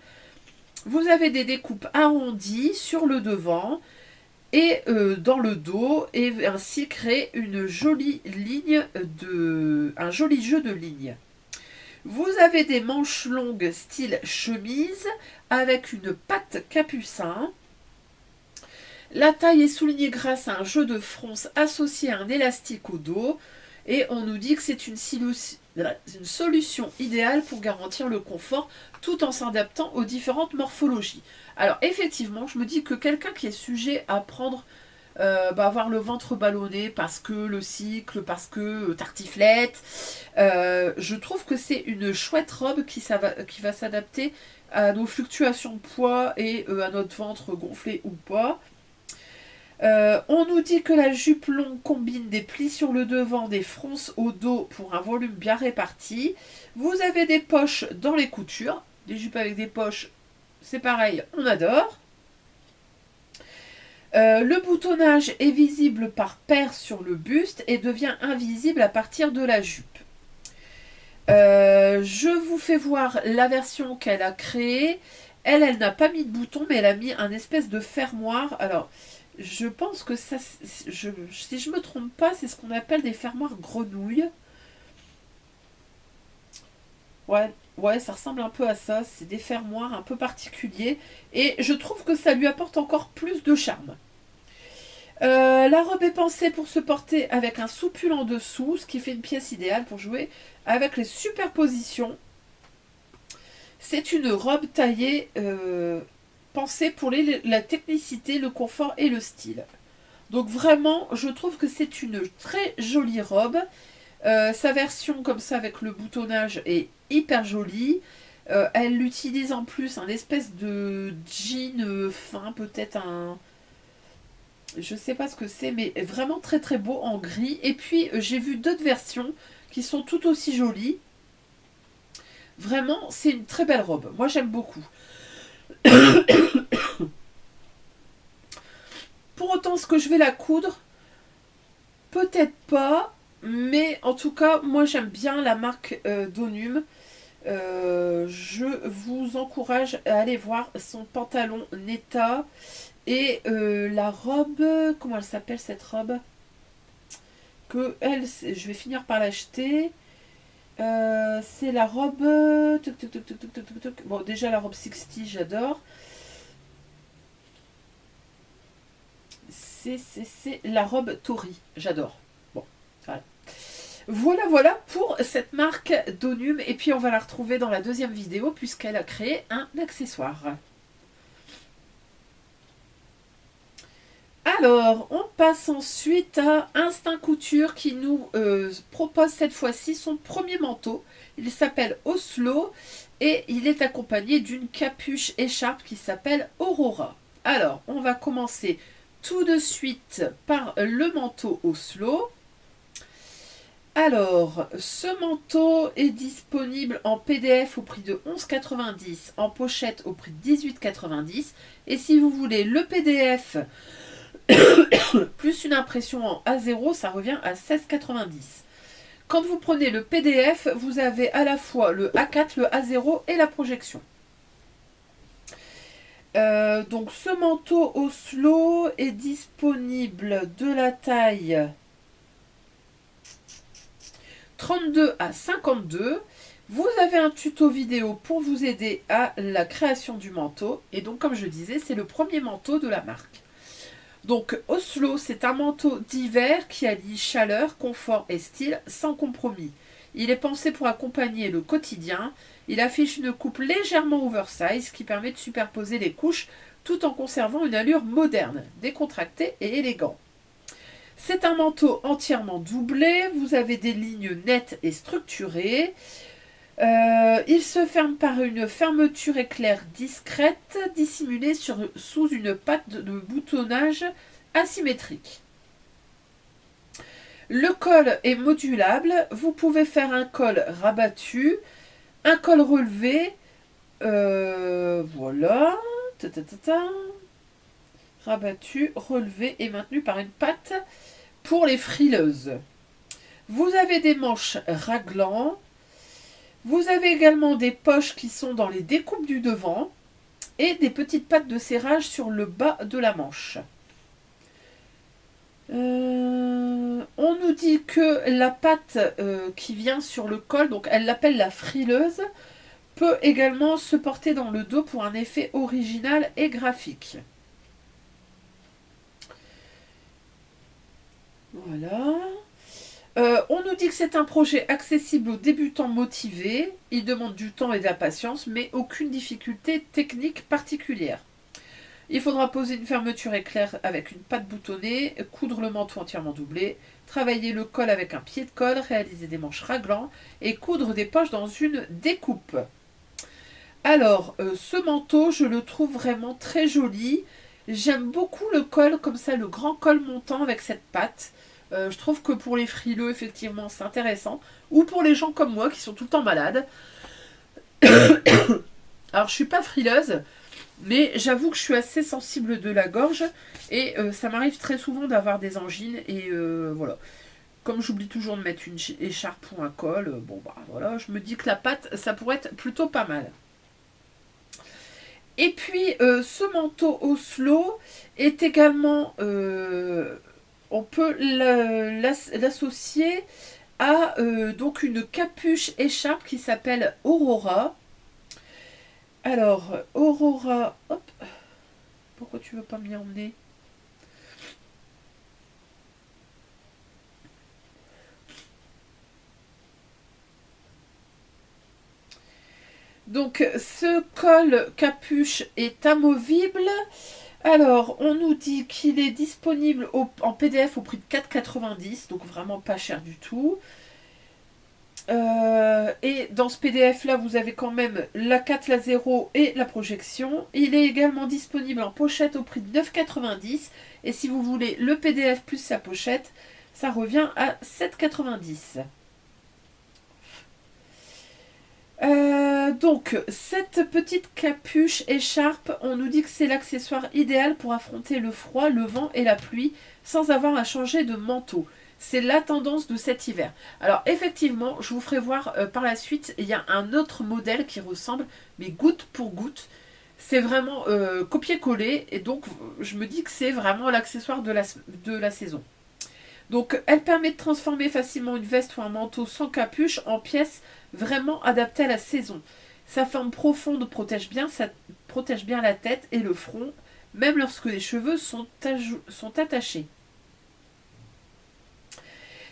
Vous avez des découpes arrondies sur le devant et dans le dos et ainsi créer une jolie ligne un joli jeu de lignes. Vous avez des manches longues style chemise avec une patte capucin. La taille est soulignée grâce à un jeu de fronce associé à un élastique au dos. Et on nous dit que c'est une solution idéale pour garantir le confort tout en s'adaptant aux différentes morphologies. Alors effectivement, je me dis que quelqu'un qui est sujet à prendre, avoir le ventre ballonné parce que le cycle, parce que tartiflette, je trouve que c'est une chouette robe qui va s'adapter à nos fluctuations de poids et à notre ventre gonflé ou pas. On nous dit que la jupe longue combine des plis sur le devant, des fronces au dos pour un volume bien réparti. Vous avez des poches dans les coutures. Des jupes avec des poches, c'est pareil, on adore. Le boutonnage est visible par paires sur le buste et devient invisible à partir de la jupe. Je vous fais voir la version qu'elle a créée. Elle n'a pas mis de bouton, mais elle a mis un espèce de fermoir. Alors, je pense que ça, si je me trompe pas, c'est ce qu'on appelle des fermoirs grenouilles. Ouais, ça ressemble un peu à ça. C'est des fermoirs un peu particuliers. Et je trouve que ça lui apporte encore plus de charme. La robe est pensée pour se porter avec un soupul en dessous, ce qui fait une pièce idéale pour jouer avec les superpositions C'est une robe taillée, pensée pour la technicité, le confort et le style. Donc vraiment, je trouve que c'est une très jolie robe. Sa version comme ça avec le boutonnage est hyper jolie. Elle utilise en plus un espèce de jean fin, peut-être un... Je sais pas ce que c'est, mais vraiment très très beau en gris. Et puis j'ai vu d'autres versions qui sont tout aussi jolies. Vraiment, c'est une très belle robe. Moi j'aime beaucoup. Pour autant, est-ce que je vais la coudre? Peut-être pas. Mais en tout cas, moi j'aime bien la marque Donum. Je vous encourage à aller voir son pantalon Netta et la robe, comment elle s'appelle cette robe? Que elle, je vais finir par l'acheter. C'est la robe. Bon, déjà la robe 60, j'adore. C'est la robe Tori, j'adore. Bon, voilà. Voilà pour cette marque Donum. Et puis on va la retrouver dans la deuxième vidéo puisqu'elle a créé un accessoire. Alors, on passe ensuite à Instinct Couture qui nous propose cette fois-ci son premier manteau. Il s'appelle Oslo et il est accompagné d'une capuche écharpe qui s'appelle Aurora. Alors, on va commencer tout de suite par le manteau Oslo. Alors, ce manteau est disponible en PDF au prix de 11,90, en pochette au prix de 18,90. Et si vous voulez le PDF plus une impression en A0, ça revient à 16,90. Quand vous prenez le PDF, vous avez à la fois le A4, le A0 et la projection. Donc ce manteau Oslo est disponible de la taille 32 à 52. Vous avez un tuto vidéo pour vous aider à la création du manteau. Et donc comme je disais, c'est le premier manteau de la marque. Donc Oslo, c'est un manteau d'hiver qui allie chaleur, confort et style sans compromis. Il est pensé pour accompagner le quotidien. Il affiche une coupe légèrement oversize qui permet de superposer les couches tout en conservant une allure moderne, décontractée et élégant. C'est un manteau entièrement doublé, vous avez des lignes nettes et structurées. Il se ferme par une fermeture éclair discrète, dissimulée sous une patte de boutonnage asymétrique. Le col est modulable, vous pouvez faire un col rabattu, un col relevé, voilà, rabattu, relevé et maintenu par une patte pour les frileuses. Vous avez des manches raglant. Vous avez également des poches qui sont dans les découpes du devant et des petites pattes de serrage sur le bas de la manche. On nous dit que la patte qui vient sur le col, donc elle l'appelle la frileuse, peut également se porter dans le dos pour un effet original et graphique. Voilà. On nous dit que c'est un projet accessible aux débutants motivés. Il demande du temps et de la patience, mais aucune difficulté technique particulière. Il faudra poser une fermeture éclair avec une patte boutonnée, coudre le manteau entièrement doublé, travailler le col avec un pied de colle, réaliser des manches raglants et coudre des poches dans une découpe. Alors, ce manteau, je le trouve vraiment très joli. J'aime beaucoup le col, comme ça, le grand col montant avec cette patte. Je trouve que pour les frileux, effectivement, c'est intéressant. Ou pour les gens comme moi qui sont tout le temps malades. Alors, je suis pas frileuse, mais j'avoue que je suis assez sensible de la gorge. Et ça m'arrive très souvent d'avoir des angines. Et voilà. Comme j'oublie toujours de mettre une écharpe ou un col, bon bah voilà, je me dis que la patte, ça pourrait être plutôt pas mal. Et puis, ce manteau Oslo est également... on peut l'associer à donc une capuche écharpe qui s'appelle Aurora. Alors, Aurora... Hop. Pourquoi tu veux pas m'y emmener? Donc ce col capuche est amovible. Alors, on nous dit qu'il est disponible en PDF au prix de 4,90, donc vraiment pas cher du tout. Et dans ce PDF là, vous avez quand même la 4, la 0 et la projection. Il est également disponible en pochette au prix de 9,90. Et si vous voulez le PDF plus sa pochette, ça revient à 7,90. Donc, cette petite capuche écharpe, on nous dit que c'est l'accessoire idéal pour affronter le froid, le vent et la pluie sans avoir à changer de manteau. C'est la tendance de cet hiver. Alors effectivement, je vous ferai voir par la suite, il y a un autre modèle qui ressemble, mais goutte pour goutte. C'est vraiment copier-coller, et donc je me dis que c'est vraiment l'accessoire de la saison. Donc elle permet de transformer facilement une veste ou un manteau sans capuche en pièce vraiment adaptée à la saison. Sa forme profonde protège bien la tête et le front, même lorsque les cheveux sont attachés.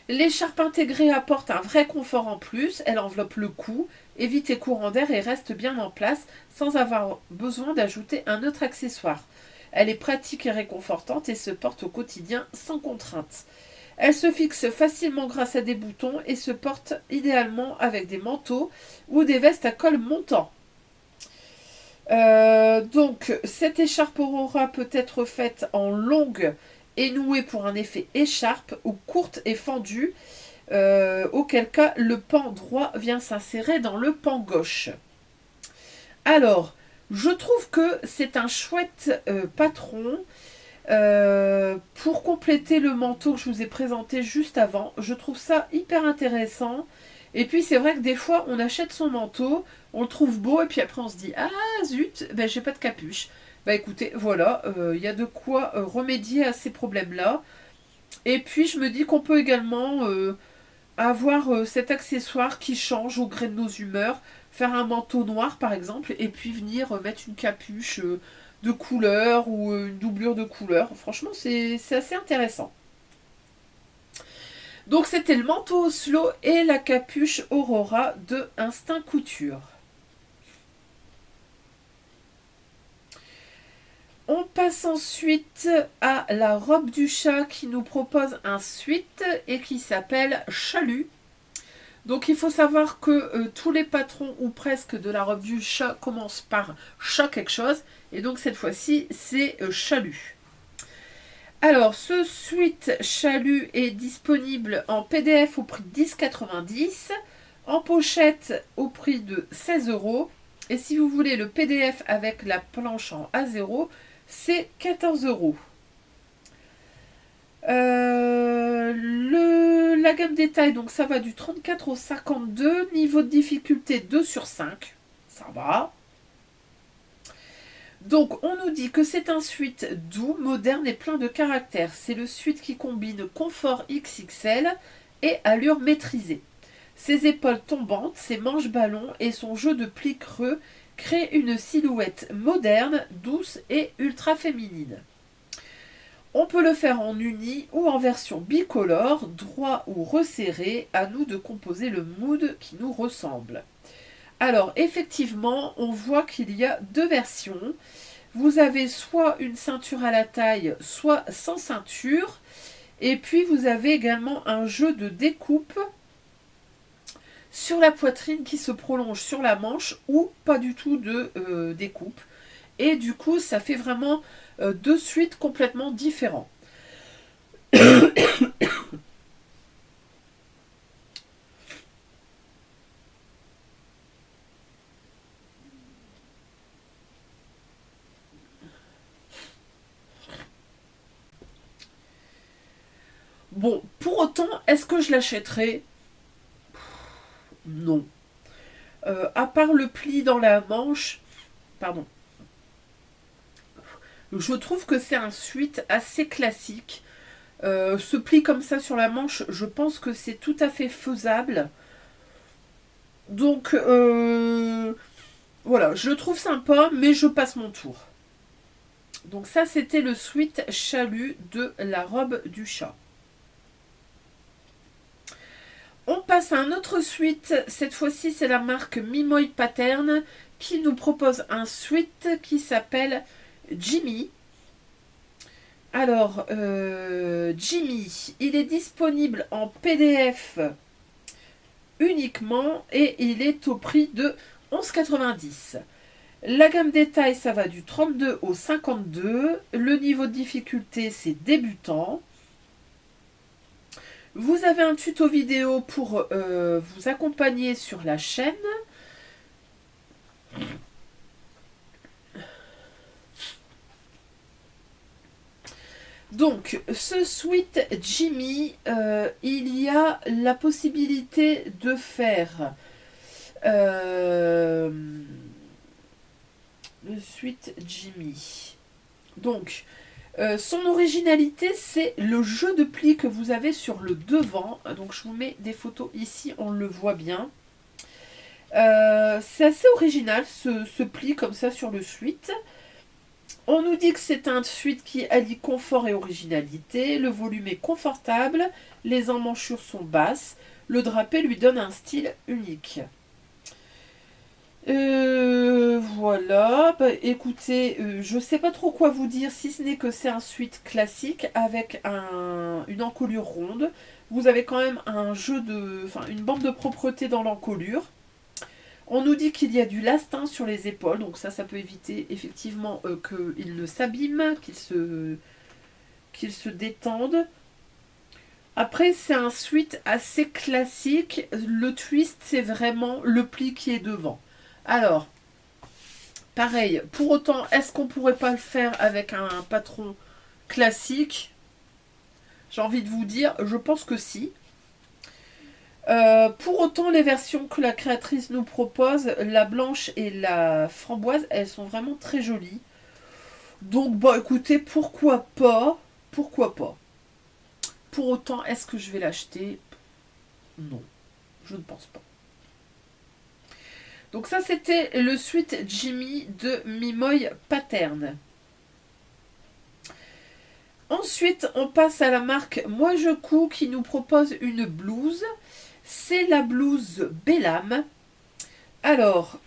L'écharpe intégrée apporte un vrai confort en plus, elle enveloppe le cou, évite les courants d'air et reste bien en place sans avoir besoin d'ajouter un autre accessoire. Elle est pratique et réconfortante et se porte au quotidien sans contrainte. Elle se fixe facilement grâce à des boutons et se porte idéalement avec des manteaux ou des vestes à col montant. Donc, cette écharpe Aurora peut être faite en longue et nouée pour un effet écharpe ou courte et fendue, auquel cas le pan droit vient s'insérer dans le pan gauche. Alors, je trouve que c'est un chouette patron. Pour compléter le manteau que je vous ai présenté juste avant, je trouve ça hyper intéressant. Et puis c'est vrai que des fois on achète son manteau, on le trouve beau et puis après on se dit ah zut, ben j'ai pas de capuche. Bah écoutez, voilà, il y a de quoi remédier à ces problèmes-là. Et puis je me dis qu'on peut également avoir cet accessoire qui change au gré de nos humeurs, faire un manteau noir par exemple, et puis venir mettre une capuche de couleur ou une doublure de couleur. Franchement, c'est assez intéressant. Donc c'était le manteau Oslo et la capuche Aurora de Instinct Couture. On passe ensuite à la robe du chat qui nous propose un suite et qui s'appelle Chalut. Donc il faut savoir que tous les patrons ou presque de la robe du chat commencent par chat quelque chose. Et donc cette fois-ci c'est Chalut. Alors ce suite Chalut est disponible en PDF au prix de 10,90, en pochette au prix de 16 €. Et si vous voulez le PDF avec la planche en A0, c'est 14 €. La gamme détail, donc ça va du 34 au 52. Niveau de difficulté 2 sur 5. Ça va. Donc on nous dit que c'est un suite doux, moderne et plein de caractère. C'est le suite qui combine confort XXL et allure maîtrisée. Ses épaules tombantes, ses manches ballons et son jeu de plis creux créent une silhouette moderne, douce et ultra féminine. On peut le faire en uni ou en version bicolore, droit ou resserré, à nous de composer le mood qui nous ressemble. Alors effectivement, on voit qu'il y a deux versions. Vous avez soit une ceinture à la taille, soit sans ceinture. Et puis vous avez également un jeu de découpe sur la poitrine qui se prolonge sur la manche ou pas du tout de découpe. Et du coup, ça fait vraiment deux suites complètement différents. Bon, pour autant, est-ce que je l'achèterai? Non. À part le pli dans la manche, pardon. Je trouve que c'est un suite assez classique. Ce pli comme ça sur la manche, je pense que c'est tout à fait faisable. Donc, voilà, je le trouve sympa, mais je passe mon tour. Donc ça, c'était le suite Chalut de la robe du chat. On passe à un autre suite. Cette fois-ci, c'est la marque Mimoy Pattern qui nous propose un sweat qui s'appelle Jimmy. Alors, Jimmy, il est disponible en PDF uniquement et il est au prix de 11,90 €. La gamme détail, ça va du 32 au 52. Le niveau de difficulté, c'est débutant. Vous avez un tuto vidéo pour vous accompagner sur la chaîne. Donc, ce sweat Jimmy, il y a la possibilité de faire le sweat Jimmy. Donc, son originalité, c'est le jeu de plis que vous avez sur le devant. Donc, je vous mets des photos ici, on le voit bien. C'est assez original, ce pli comme ça sur le sweat. On nous dit que c'est un sweat qui allie confort et originalité. Le volume est confortable, les emmanchures sont basses. Le drapé lui donne un style unique. Voilà, bah, écoutez, je sais pas trop quoi vous dire, si ce n'est que c'est un sweat classique avec une encolure ronde. Vous avez quand même une bande de propreté dans l'encolure. On nous dit qu'il y a du lastin sur les épaules, donc ça peut éviter effectivement qu'il ne s'abîme, qu'il se détende. Après, c'est un sweat assez classique. Le twist, c'est vraiment le pli qui est devant. Alors, pareil, pour autant, est-ce qu'on pourrait pas le faire avec un patron classique? J'ai envie de vous dire, je pense que si. Pour autant, les versions que la créatrice nous propose, la blanche et la framboise, elles sont vraiment très jolies. Donc, bah écoutez, pourquoi pas? Pourquoi pas? Pour autant, est-ce que je vais l'acheter? Non, je ne pense pas. Donc ça, c'était le sweat Jimmy de Mimoy Pattern. Ensuite, on passe à la marque Moi Je Couds qui nous propose une blouse. C'est la blouse Bellam. Alors,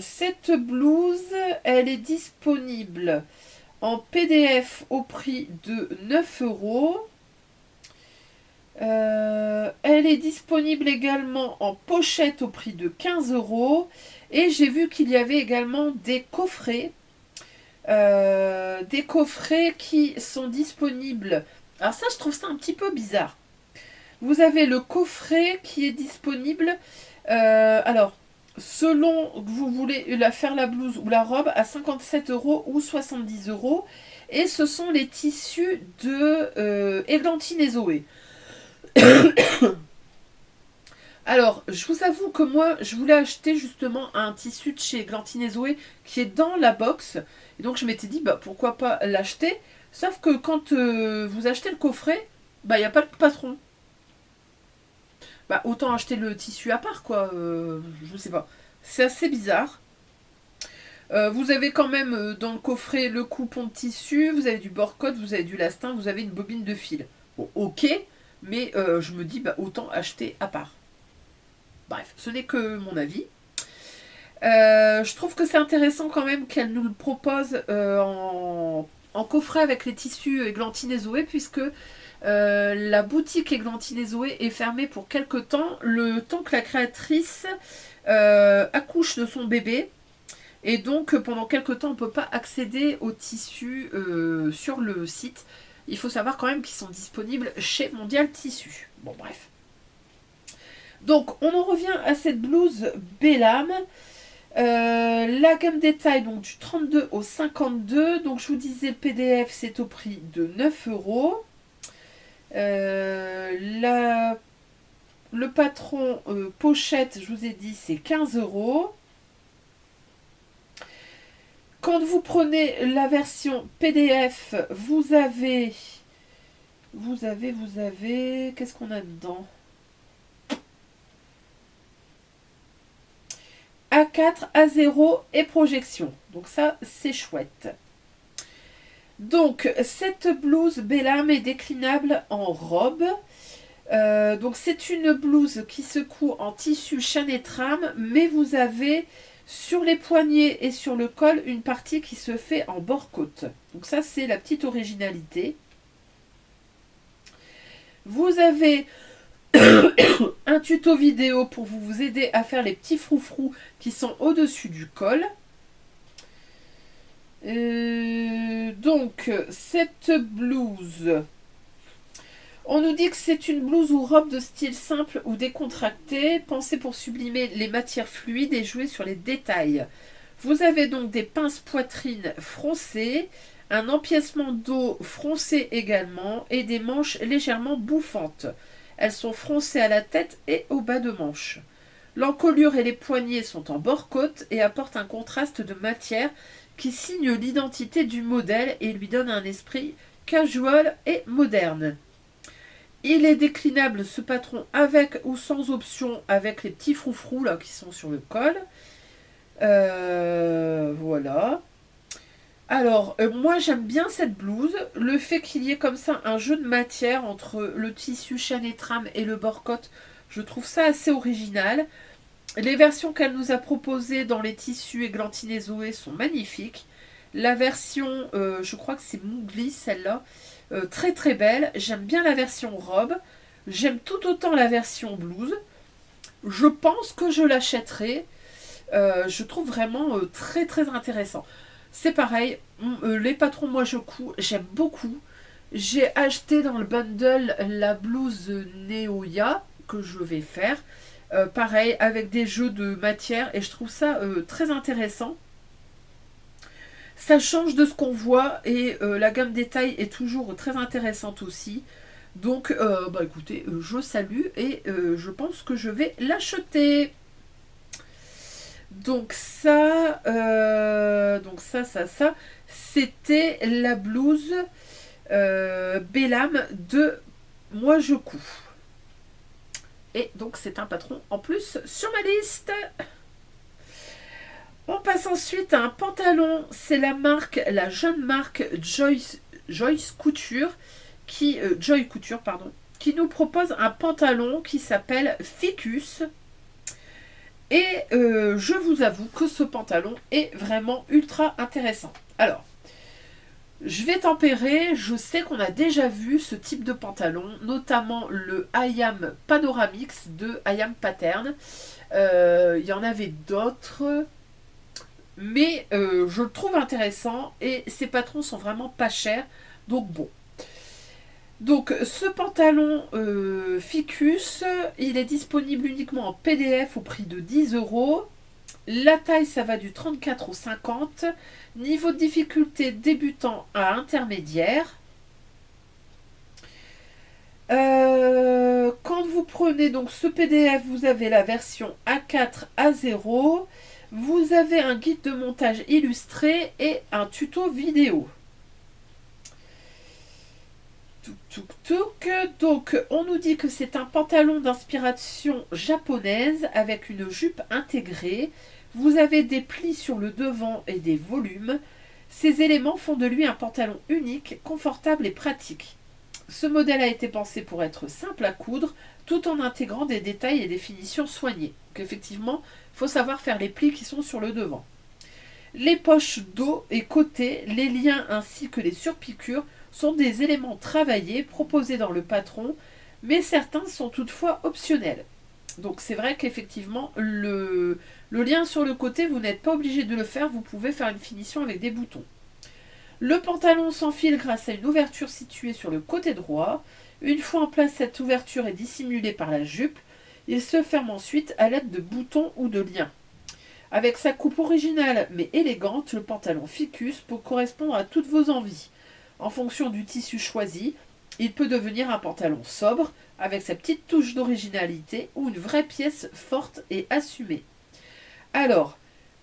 cette blouse, elle est disponible en PDF au prix de 9 €. Elle est disponible également en pochette au prix de 15 €. Et j'ai vu qu'il y avait également des coffrets. Des coffrets qui sont disponibles. Alors ça, je trouve ça un petit peu bizarre. Vous avez le coffret qui est disponible. Alors, selon que vous voulez faire la blouse ou la robe, à 57 € ou 70 €. Et ce sont les tissus de Églantine et Zoé. Alors, je vous avoue que moi, je voulais acheter justement un tissu de chez Églantine et Zoé qui est dans la box. Et donc, je m'étais dit, bah pourquoi pas l'acheter. Sauf que quand vous achetez le coffret, bah il n'y a pas le patron. Bah autant acheter le tissu à part, quoi. Je sais pas. C'est assez bizarre. Vous avez quand même dans le coffret le coupon de tissu, vous avez du bord-code, vous avez du lastin, vous avez une bobine de fil. Bon, ok, mais je me dis, bah autant acheter à part. Bref, ce n'est que mon avis. Je trouve que c'est intéressant quand même qu'elle nous le propose en coffret avec les tissus Églantine et Zoé, puisque la boutique Églantine et Zoé est fermée pour quelque temps, le temps que la créatrice accouche de son bébé. Et donc pendant quelque temps on ne peut pas accéder aux tissus sur le site. Il faut savoir quand même qu'ils sont disponibles chez Mondial Tissu. Bon bref. Donc on en revient à cette blouse Bellam. La gamme détail, donc du 32 au 52. Donc je vous disais, le PDF c'est au prix de 9 €. Le patron pochette, je vous ai dit, c'est 15 €. Quand vous prenez la version PDF, vous avez, qu'est-ce qu'on a dedans? A4, A0 et projection. Donc ça, c'est chouette. Donc, cette blouse Bellam est déclinable en robe. Donc, c'est une blouse qui se coud en tissu chaîne et trame, mais vous avez Sur les poignets et sur le col, une partie qui se fait en bord-côte. Donc ça, c'est la petite originalité. Vous avez un tuto vidéo pour vous aider à faire les petits froufrous qui sont au-dessus du col. Donc, cette blouse, on nous dit que c'est une blouse ou robe de style simple ou décontractée, pensée pour sublimer les matières fluides et jouer sur les détails. Vous avez donc des pinces poitrine froncées, un empiècement dos froncé également et des manches légèrement bouffantes. Elles sont froncées à la tête et au bas de manche. L'encolure et les poignets sont en bord-côte et apportent un contraste de matière qui signe l'identité du modèle et lui donne un esprit casual et moderne. Il est déclinable ce patron avec ou sans option avec les petits froufrous là qui sont sur le col. Voilà. Alors, moi j'aime bien cette blouse. Le fait qu'il y ait comme ça un jeu de matière entre le tissu chaîne et trame et le bord-côte, je trouve ça assez original. Les versions qu'elle nous a proposées dans les tissus Églantine et Zoé sont magnifiques. La version, je crois que c'est Mougli celle-là, très très belle. J'aime bien la version robe. J'aime tout autant la version blouse. Je pense que je l'achèterai. Je trouve vraiment très très intéressant. C'est pareil, les patrons moi je couds, j'aime beaucoup. J'ai acheté dans le bundle la blouse Neoya que je vais faire. Pareil, avec des jeux de matière et je trouve ça très intéressant. Ça change de ce qu'on voit et la gamme détail est toujours très intéressante aussi. Donc, bah écoutez, je salue et je pense que je vais l'acheter. Donc ça, c'était la blouse Bellam de Moi je couds. Et donc c'est un patron en plus sur ma liste. On passe ensuite à un pantalon. C'est la jeune marque Joyce Couture, Joy Couture, pardon, qui nous propose un pantalon qui s'appelle Ficus. Et je vous avoue que ce pantalon est vraiment ultra intéressant. Alors, je vais tempérer. Je sais qu'on a déjà vu ce type de pantalon, notamment le IAM Panoramix de IAM Pattern. Il y en avait d'autres, mais je le trouve intéressant et ces patrons sont vraiment pas chers. Donc bon. Donc ce pantalon Ficus, il est disponible uniquement en PDF au prix de 10 €. La taille, ça va du 34 au 50. Niveau de difficulté débutant à intermédiaire. Quand vous prenez donc ce PDF, vous avez la version A4 A0. Vous avez un guide de montage illustré et un tuto vidéo. Donc, on nous dit que c'est un pantalon d'inspiration japonaise avec une jupe intégrée. Vous avez des plis sur le devant et des volumes. Ces éléments font de lui un pantalon unique, confortable et pratique. Ce modèle a été pensé pour être simple à coudre, tout en intégrant des détails et des finitions soignées. Donc effectivement, il faut savoir faire les plis qui sont sur le devant. Les poches dos et côtés, les liens ainsi que les surpiqûres sont des éléments travaillés proposés dans le patron, mais certains sont toutefois optionnels. Donc c'est vrai qu'effectivement, le lien sur le côté, vous n'êtes pas obligé de le faire, vous pouvez faire une finition avec des boutons. Le pantalon s'enfile grâce à une ouverture située sur le côté droit. Une fois en place, cette ouverture est dissimulée par la jupe. Il se ferme ensuite à l'aide de boutons ou de liens. Avec sa coupe originale mais élégante, le pantalon Ficus peut correspondre à toutes vos envies. En fonction du tissu choisi, il peut devenir un pantalon sobre, avec sa petite touche d'originalité, ou une vraie pièce forte et assumée. Alors,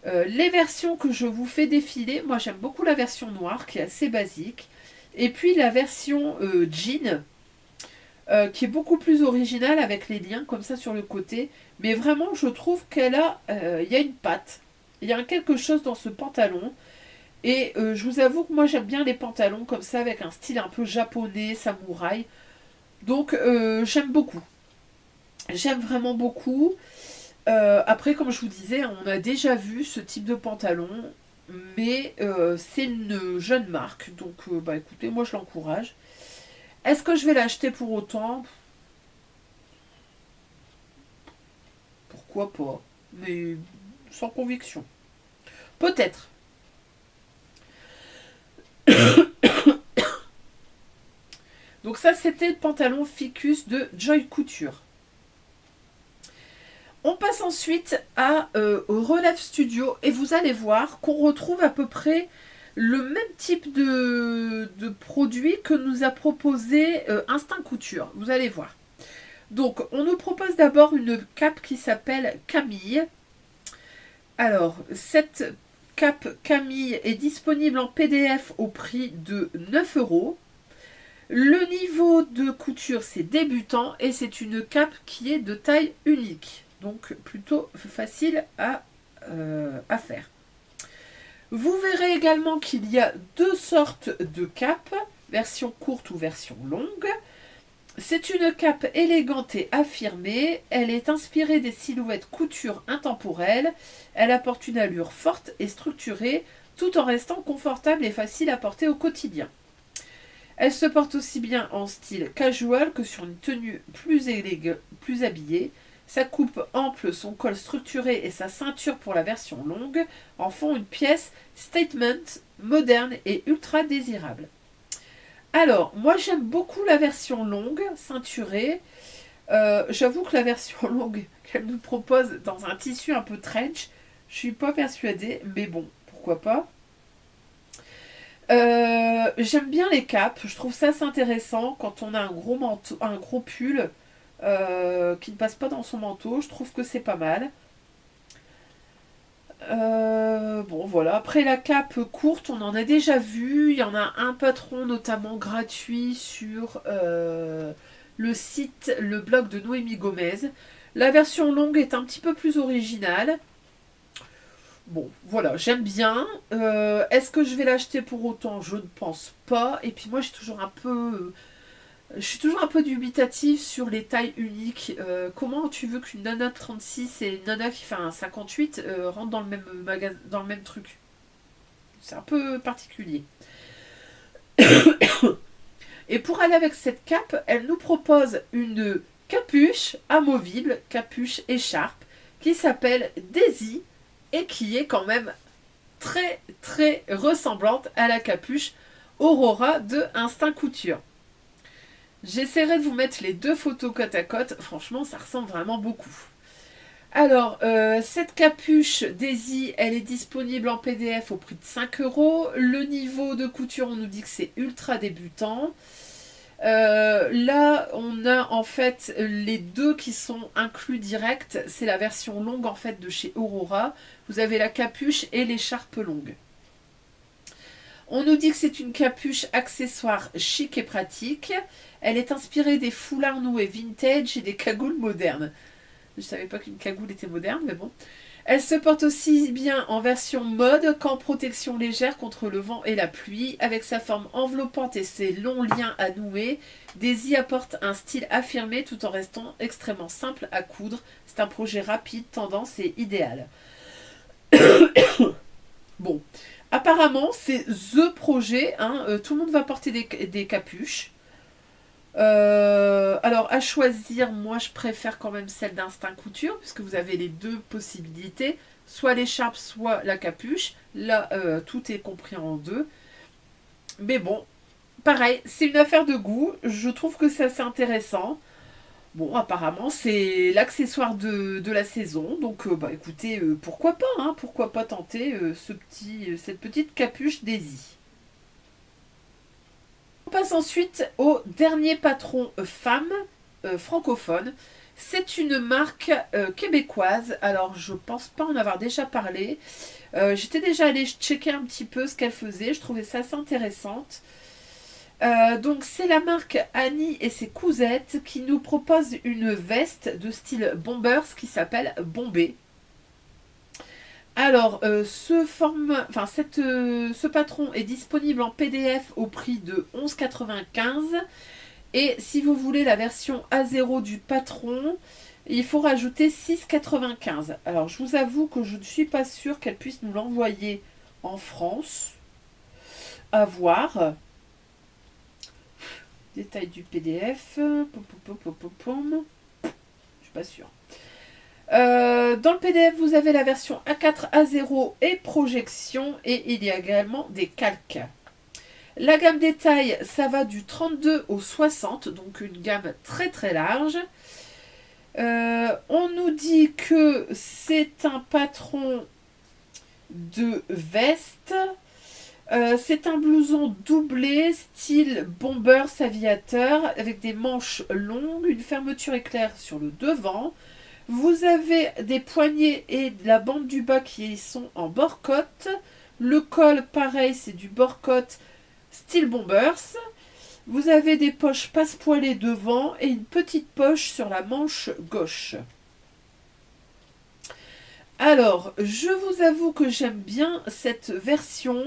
les versions que je vous fais défiler, moi j'aime beaucoup la version noire, qui est assez basique, et puis la version jean, qui est beaucoup plus originale, avec les liens comme ça sur le côté, mais vraiment je trouve qu'elle a, y a une patte, il y a quelque chose dans ce pantalon. Et je vous avoue que moi j'aime bien les pantalons comme ça avec un style un peu japonais, samouraï. Donc j'aime beaucoup. J'aime vraiment beaucoup. Après, comme je vous disais, on a déjà vu ce type de pantalon, mais c'est une jeune marque, donc bah écoutez, moi je l'encourage. Est-ce que je vais l'acheter pour autant? Pourquoi pas, mais sans conviction. Peut-être. Donc ça, c'était le pantalon Ficus de Joy Couture. On passe ensuite au Relève Studio et vous allez voir qu'on retrouve à peu près le même type de produit que nous a proposé Instinct Couture. Vous allez voir. Donc, on nous propose d'abord une cape qui s'appelle Camille. Alors, cette cape Camille est disponible en PDF au prix de 9 euros. Le niveau de couture, c'est débutant et c'est une cape qui est de taille unique. Donc, plutôt facile à faire. Vous verrez également qu'il y a deux sortes de capes, version courte ou version longue. C'est une cape élégante et affirmée. Elle est inspirée des silhouettes couture intemporelles. Elle apporte une allure forte et structurée, tout en restant confortable et facile à porter au quotidien. Elle se porte aussi bien en style casual que sur une tenue plus habillée. Sa coupe ample, son col structuré et sa ceinture pour la version longue en font une pièce statement, moderne et ultra désirable. Alors, moi j'aime beaucoup la version longue, ceinturée. J'avoue que la version longue qu'elle nous propose dans un tissu un peu trench, je suis pas persuadée, mais bon, pourquoi pas. J'aime bien les capes, je trouve ça assez intéressant quand on a un gros manteau, un gros pull qui ne passe pas dans son manteau, je trouve que c'est pas mal. Bon voilà, après la cape courte, on en a déjà vu, il y en a un patron notamment gratuit sur le site, le blog de Noémie Gomez. La version longue est un petit peu plus originale. Bon, voilà, j'aime bien. Est-ce que je vais l'acheter pour autant? Je ne pense pas. Et puis moi, je suis toujours un peu dubitative sur les tailles uniques. Comment tu veux qu'une nana de 36 et une nana qui fait un 58 rentrent dans le même dans le même truc? C'est un peu particulier. Et pour aller avec cette cape, elle nous propose une capuche amovible, capuche écharpe, qui s'appelle Daisy et qui est quand même très très ressemblante à la capuche Aurora de Instinct Couture. J'essaierai de vous mettre les deux photos côte à côte. Franchement, ça ressemble vraiment beaucoup. Alors, cette capuche Daisy, elle est disponible en PDF au prix de 5 euros. Le niveau de couture, on nous dit que c'est ultra débutant. Là, on a en fait les deux qui sont inclus direct. C'est la version longue en fait de chez Aurora. Vous avez la capuche et l'écharpe longue. On nous dit que c'est une capuche accessoire chic et pratique. Elle est inspirée des foulards noués vintage et des cagoules modernes. Je ne savais pas qu'une cagoule était moderne, mais bon. Elle se porte aussi bien en version mode qu'en protection légère contre le vent et la pluie. Avec sa forme enveloppante et ses longs liens à nouer, Daisy apporte un style affirmé tout en restant extrêmement simple à coudre. C'est un projet rapide, tendance et idéal. Bon, apparemment c'est THE projet, hein. Tout le monde va porter des capuches. Alors à choisir, moi je préfère quand même celle d'Instinct Couture, puisque vous avez les deux possibilités, soit l'écharpe, soit la capuche. Là, tout est compris en deux. Mais bon, pareil, c'est une affaire de goût. Je trouve que c'est assez intéressant. Bon, apparemment, c'est l'accessoire de la saison. Donc, bah écoutez, pourquoi pas, hein, pourquoi pas tenter cette petite capuche Daisy. On passe ensuite au dernier patron femme francophone. C'est une marque québécoise. Alors, je pense pas en avoir déjà parlé. J'étais déjà allée checker un petit peu ce qu'elle faisait. Je trouvais ça assez intéressante. Donc, c'est la marque Annie et ses cousettes qui nous propose une veste de style bombers qui s'appelle Bombé. Alors, ce patron est disponible en PDF au prix de 11,95 €. Et si vous voulez la version A0 du patron, Il faut rajouter 6,95. Alors, je vous avoue que je ne suis pas sûre qu'elle puisse nous l'envoyer en France. À voir. Détail du PDF. Je suis pas sûre. Dans le PDF, vous avez la version A4, A0 et projection. Et il y a également des calques. La gamme détail, ça va du 32 au 60. Donc une gamme très très large. On nous dit que c'est un patron de veste. C'est un blouson doublé, style bombers aviateur, avec des manches longues, une fermeture éclair sur le devant. Vous avez des poignets et la bande du bas qui sont en bord-côte. Le col, pareil, c'est du bord-côte, style bombers. Vous avez des poches passe-poilées devant et une petite poche sur la manche gauche. Alors, je vous avoue que j'aime bien cette version.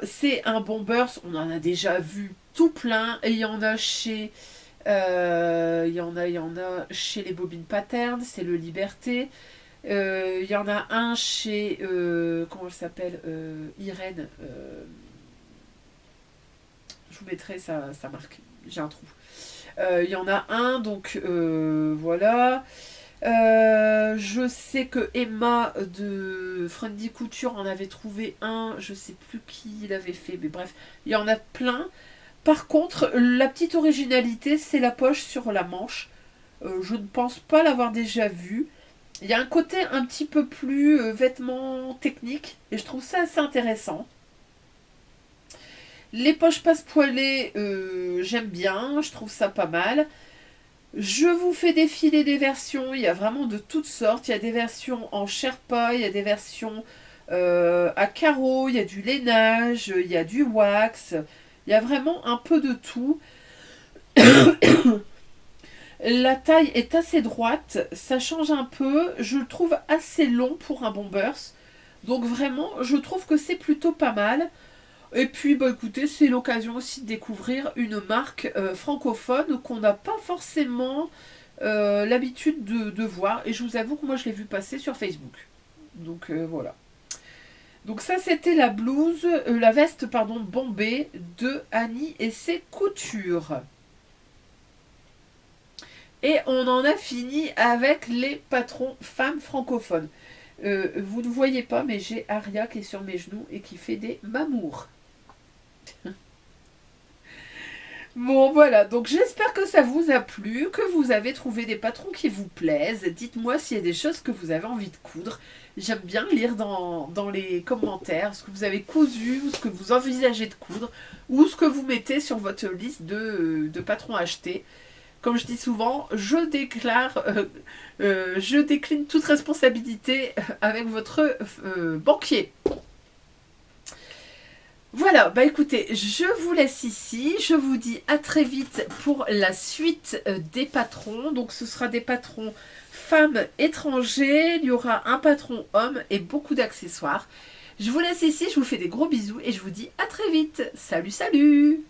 C'est un bombers, on en a déjà vu tout plein. Et il y en a chez, il y en a chez les Bobines Pattern, c'est le Liberté. Il y en a un chez, comment elle s'appelle, Irène. Je vous mettrai sa marque, j'ai un trou. Il y en a un, donc voilà. Je sais que Emma de Friendly Couture en avait trouvé un, je sais plus qui l'avait fait, mais bref, il y en a plein. Par contre, la petite originalité, c'est la poche sur la manche. Je ne pense pas l'avoir déjà vue. Il y a un côté un petit peu plus vêtement technique, et je trouve ça assez intéressant. Les poches passe-poilées, j'aime bien, je trouve ça pas mal. Je vous fais défiler des versions, il y a vraiment de toutes sortes. Il y a des versions en Sherpa, il y a des versions à carreaux, il y a du lainage, il y a du wax. Il y a vraiment un peu de tout. La taille est assez droite, ça change un peu. Je le trouve assez long pour un bombers. Donc vraiment, je trouve que c'est plutôt pas mal. Et puis, bah écoutez, c'est l'occasion aussi de découvrir une marque francophone qu'on n'a pas forcément l'habitude de voir. Et je vous avoue que moi, je l'ai vu passer sur Facebook. Donc voilà. Donc ça, c'était la blouse, la veste, pardon, bombée de Annie et ses coutures. Et on en a fini avec les patrons femmes francophones. Vous ne voyez pas, mais j'ai Aria qui est sur mes genoux et qui fait des mamours. Bon voilà, donc j'espère que ça vous a plu, que vous avez trouvé des patrons qui vous plaisent. Dites-moi s'il y a des choses que vous avez envie de coudre. J'aime bien lire dans les commentaires ce que vous avez cousu, ou ce que vous envisagez de coudre, ou ce que vous mettez sur votre liste de patrons achetés. Comme je dis souvent, je décline toute responsabilité avec votre banquier. Voilà, bah écoutez, je vous laisse ici, je vous dis à très vite pour la suite des patrons. Donc ce sera des patrons femmes étrangers, il y aura un patron homme et beaucoup d'accessoires. Je vous laisse ici, je vous fais des gros bisous et je vous dis à très vite. Salut, salut!